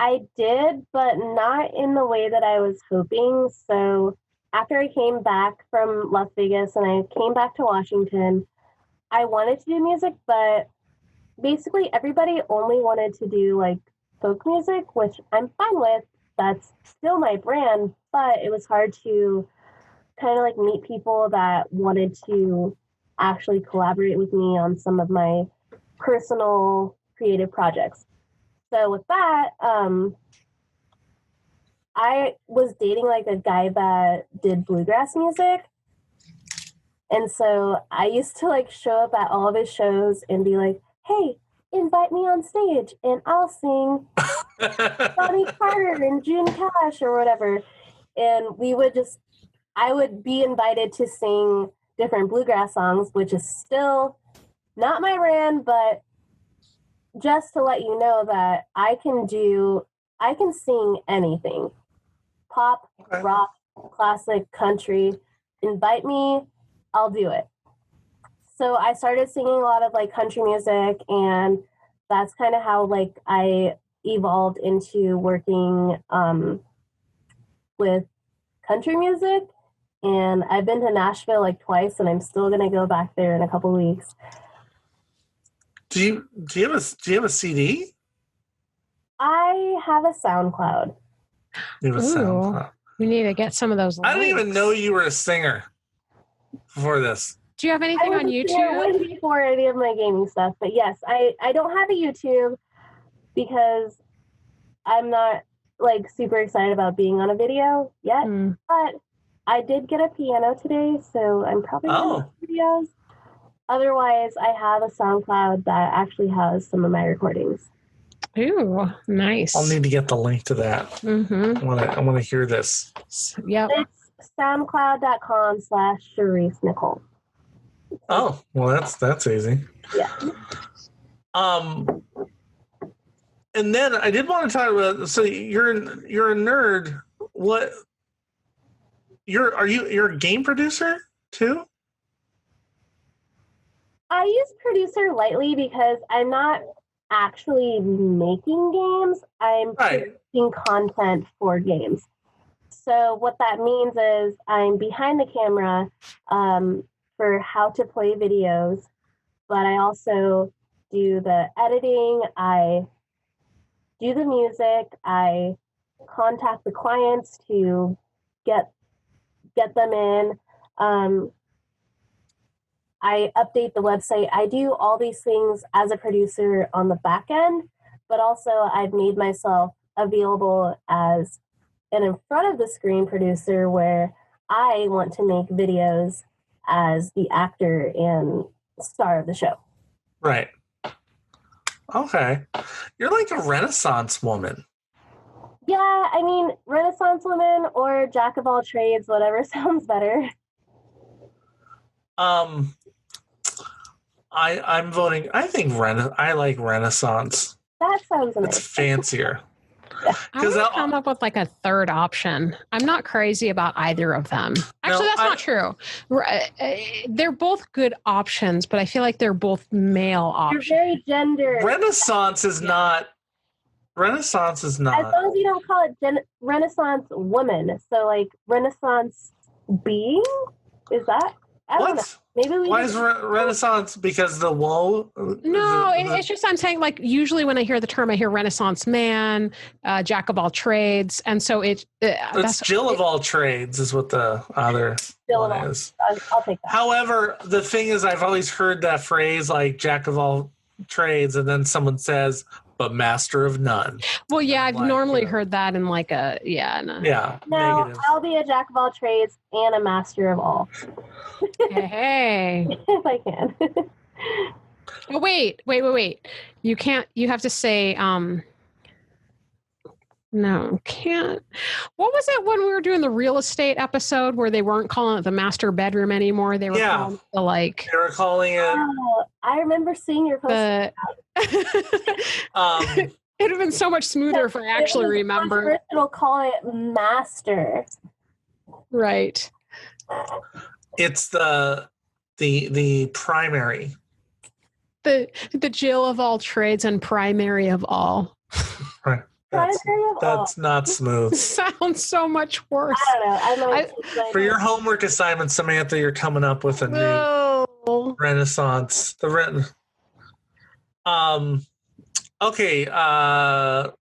I did, but not in the way that I was hoping. So after I came back from Las Vegas and I came back to Washington, I wanted to do music, but basically everybody only wanted to do like folk music, which I'm fine with. That's still my brand, but it was hard to kind of like meet people that wanted to actually collaborate with me on some of my personal creative projects. So with that, I was dating like a guy that did bluegrass music. And so I used to like show up at all of his shows and be like, hey, invite me on stage and I'll sing Johnny Carter and June Cash or whatever. And I would be invited to sing different bluegrass songs, which is still not my brand, but just to let you know that I can sing anything. Pop, rock, classic, country. Invite me, I'll do it. So I started singing a lot of like country music, and that's kind of how like I evolved into working with country music. And I've been to Nashville like twice, and I'm still gonna go back there in a couple weeks. Do you have a CD? I have a SoundCloud. You have a SoundCloud. We need to get some of those links. I didn't even know you were a singer before this. Do you have anything on YouTube? Before any of my gaming stuff, but yes, I don't have a YouTube because I'm not like super excited about being on a video yet. But I did get a piano today, so I'm probably going to do videos. Otherwise, I have a SoundCloud that actually has some of my recordings. Ooh, nice. I'll need to get the link to that. Mm-hmm. I want to hear this. Yep. It's soundcloud.com/Sharise Nicole. Oh, well, that's easy. Yeah. And then I did want to talk about. So you're a nerd. What? You're a game producer too? I use producer lightly because I'm not actually making games. I'm producing content for games. So what that means is I'm behind the camera for how to play videos, but I also do the editing, I do the music, I contact the clients to get them in. I update the website. I do all these things as a producer on the back end, but also I've made myself available as an in front of the screen producer where I want to make videos as the actor and star of the show. Right. Okay. You're like a Renaissance woman. Yeah, I mean, Renaissance woman or jack of all trades, whatever sounds better. I'm voting. I think I like Renaissance. That sounds nice. It's fancier. I would come up with like a third option. I'm not crazy about either of them. Actually, that's not true. They're both good options, but I feel like they're both male options. You're very gender. Renaissance is not. Renaissance is not. As long as you don't call it Renaissance woman. So like Renaissance being? Is that? I don't know. Maybe Why is Renaissance? Because the woe? No, it's just I'm saying like usually when I hear the term, I hear Renaissance man, jack of all trades, and so it's Jill of all trades is what the other one is. I'll take that. However, the thing is, I've always heard that phrase like jack of all trades, and then someone says, "But master of none." Well, yeah, I've normally heard that in like a No, negative. I'll be a jack of all trades and a master of all. Hey. If I can. Oh, wait. You can't, you have to say, no, can't. What was it when we were doing the real estate episode where they weren't calling it the master bedroom anymore? They were calling it the like. They were calling it. Oh, I remember seeing your post. It'd have been so much smoother if I actually remember. It'll call it master. Right. It's the primary. The Jill of all trades and primary of all. Right. That's not smooth. Sounds so much worse. I don't know. For your homework assignment, Samantha, you're coming up with a new Renaissance. Okay,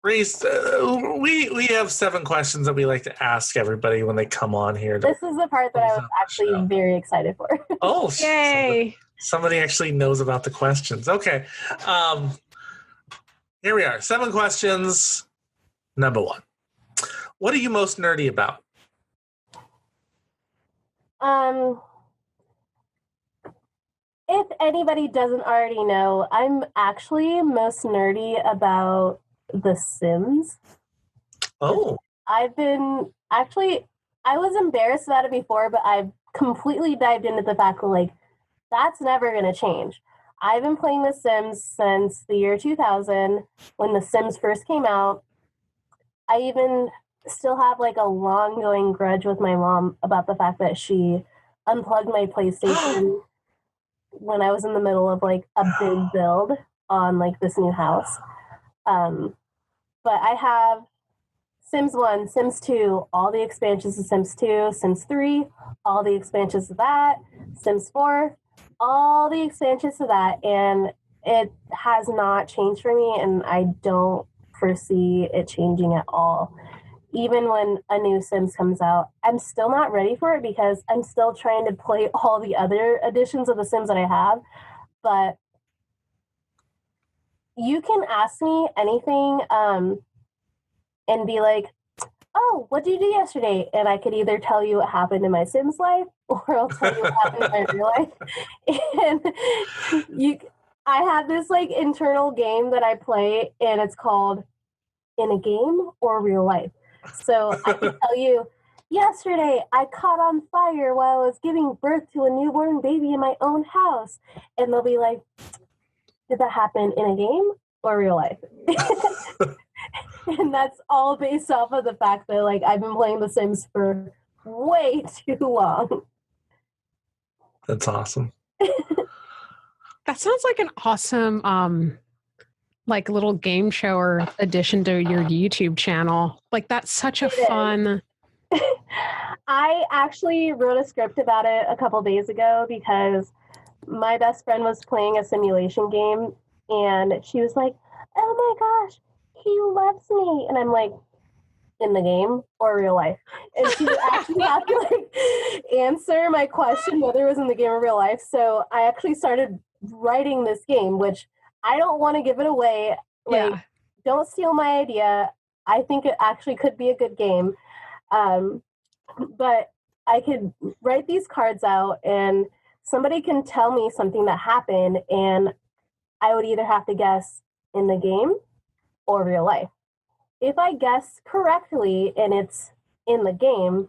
Reese, we have 7 questions that we like to ask everybody when they come on here. This is the part that I was actually very excited for. Oh, yay! Somebody actually knows about the questions. Okay, here we are. 7 questions. Number 1. What are you most nerdy about? If anybody doesn't already know, I'm actually most nerdy about The Sims. Oh. I was embarrassed about it before, but I've completely dived into the fact that, like, that's never going to change. I've been playing The Sims since the year 2000 when The Sims first came out. I even still have, like, a long-going grudge with my mom about the fact that she unplugged my PlayStation when I was in the middle of, like, a big build on, like, this new house. But I have Sims 1, Sims 2, all the expansions of Sims 2, Sims 3, all the expansions of that, Sims 4, all the expansions of that, and it has not changed for me, and I don't foresee it changing at all. Even when a new Sims comes out, I'm still not ready for it because I'm still trying to play all the other editions of The Sims that I have. But you can ask me anything and be like, oh, what did you do yesterday? And I could either tell you what happened in my Sims life or I'll tell you what happened in my real life. And I have this, like, internal game that I play, and it's called In a Game or Real Life. So I can tell you, yesterday I caught on fire while I was giving birth to a newborn baby in my own house. And they'll be like, did that happen in a game or real life? And that's all based off of the fact that, like, I've been playing The Sims for way too long. That's awesome. That sounds like an awesome like little game show or addition to your YouTube channel. Like, that's such a fun. I actually wrote a script about it a couple days ago because my best friend was playing a simulation game and she was like, oh my gosh, he loves me. And I'm like, in the game or real life? And she actually had to, like, answer my question whether it was in the game or real life. So I actually started writing this game, which I don't want to give it away. Like, don't steal my idea. I think it actually could be a good game. But I could write these cards out and somebody can tell me something that happened and I would either have to guess in the game or real life. If I guess correctly and it's in the game,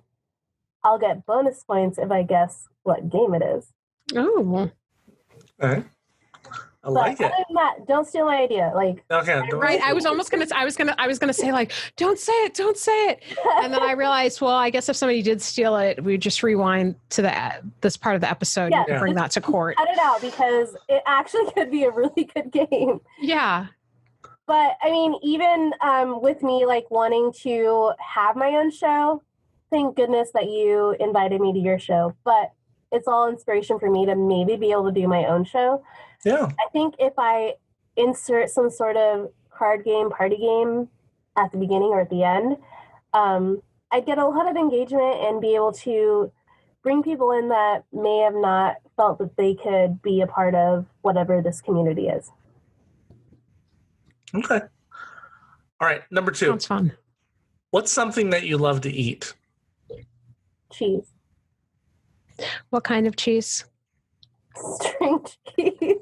I'll get bonus points if I guess what game it is. Oh. Okay. I like it. Other than that, don't steal my idea. Like, okay, right. I was gonna say, like, don't say it. And then I realized, well, I guess if somebody did steal it, we just rewind to this part of the episode and bring that to court. Cut it out because it actually could be a really good game. Yeah. But I mean, even with me, like, wanting to have my own show, thank goodness that you invited me to your show. But it's all inspiration for me to maybe be able to do my own show. Yeah. I think if I insert some sort of card game, party game at the beginning or at the end, I'd get a lot of engagement and be able to bring people in that may have not felt that they could be a part of whatever this community is. Okay. All right. Number 2. Sounds fun. What's something that you love to eat? Cheese. What kind of cheese? String cheese.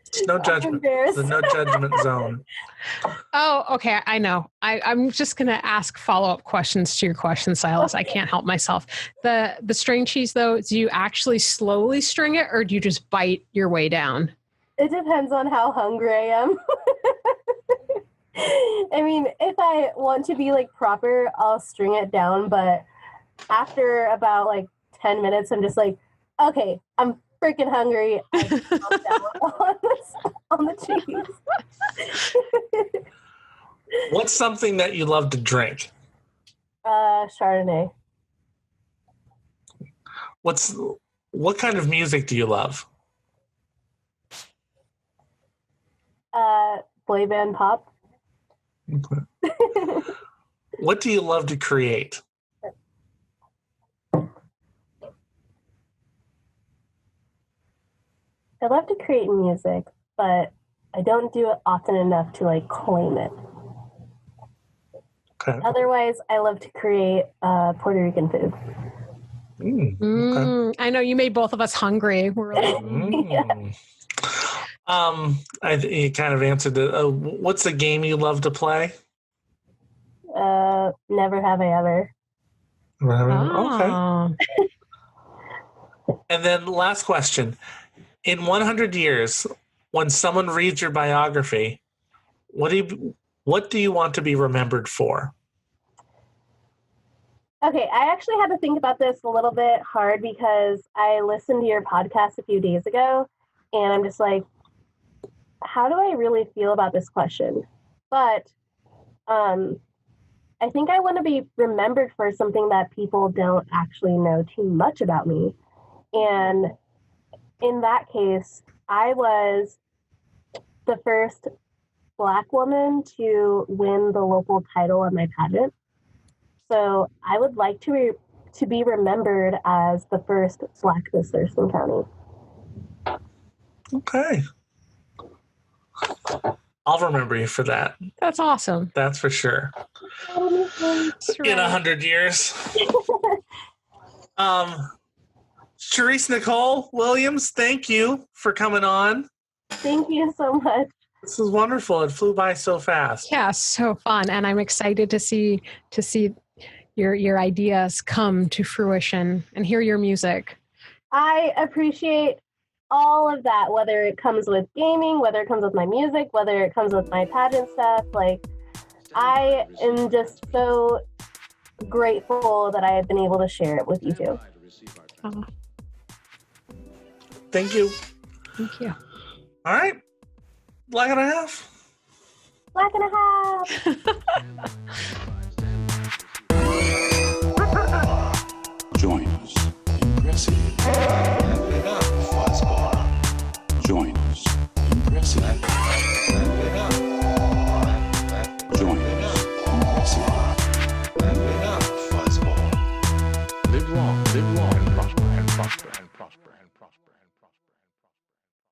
It's no judgment. The no judgment zone. Oh, okay. I know. I'm just going to ask follow-up questions to your question, Silas. I can't help myself. The string cheese, though, do you actually slowly string it or do you just bite your way down? It depends on how hungry I am. I mean, if I want to be, like, proper, I'll string it down. But after about, like, 10 minutes, I'm just like, okay, I'm freaking hungry. I on the cheese. What's something that you love to drink? Chardonnay. What kind of music do you love? Boy band pop. Okay. What do you love to create? I love to create music, but I don't do it often enough to like claim it. Okay. Otherwise, I love to create Puerto Rican food. Okay. I know you made both of us hungry. We're like, You kind of answered it. What's a game you love to play? Never have I ever. oh. Okay. And then last question. In 100 years, when someone reads your biography, what do you want to be remembered for? Okay, I actually had to think about this a little bit hard because I listened to your podcast a few days ago, and I'm just like, how do I really feel about this question? But I think I want to be remembered for something that people don't actually know too much about me. And in that case, I was the first Black woman to win the local title of my pageant. So I would like to be remembered as the first Black Miss Thurston County. Okay. I'll remember you for that. That's awesome. That's for sure. That's right. In 100 years. Sharise Nicole Williams, thank you for coming on. Thank you so much. This is wonderful. It flew by so fast. Yeah, so fun, and I'm excited to see your ideas come to fruition and hear your music. I appreciate all of that, whether it comes with gaming, whether it comes with my music, whether it comes with my pageant stuff. Like, I am just so grateful that I have been able to share it with you two. Oh, Thank you. thank you. All right. Black and a half. Black and a half. Join us. Impressive. Join us. Impressive. Join us. Impressive. Live long and prosper and prosper and prosper.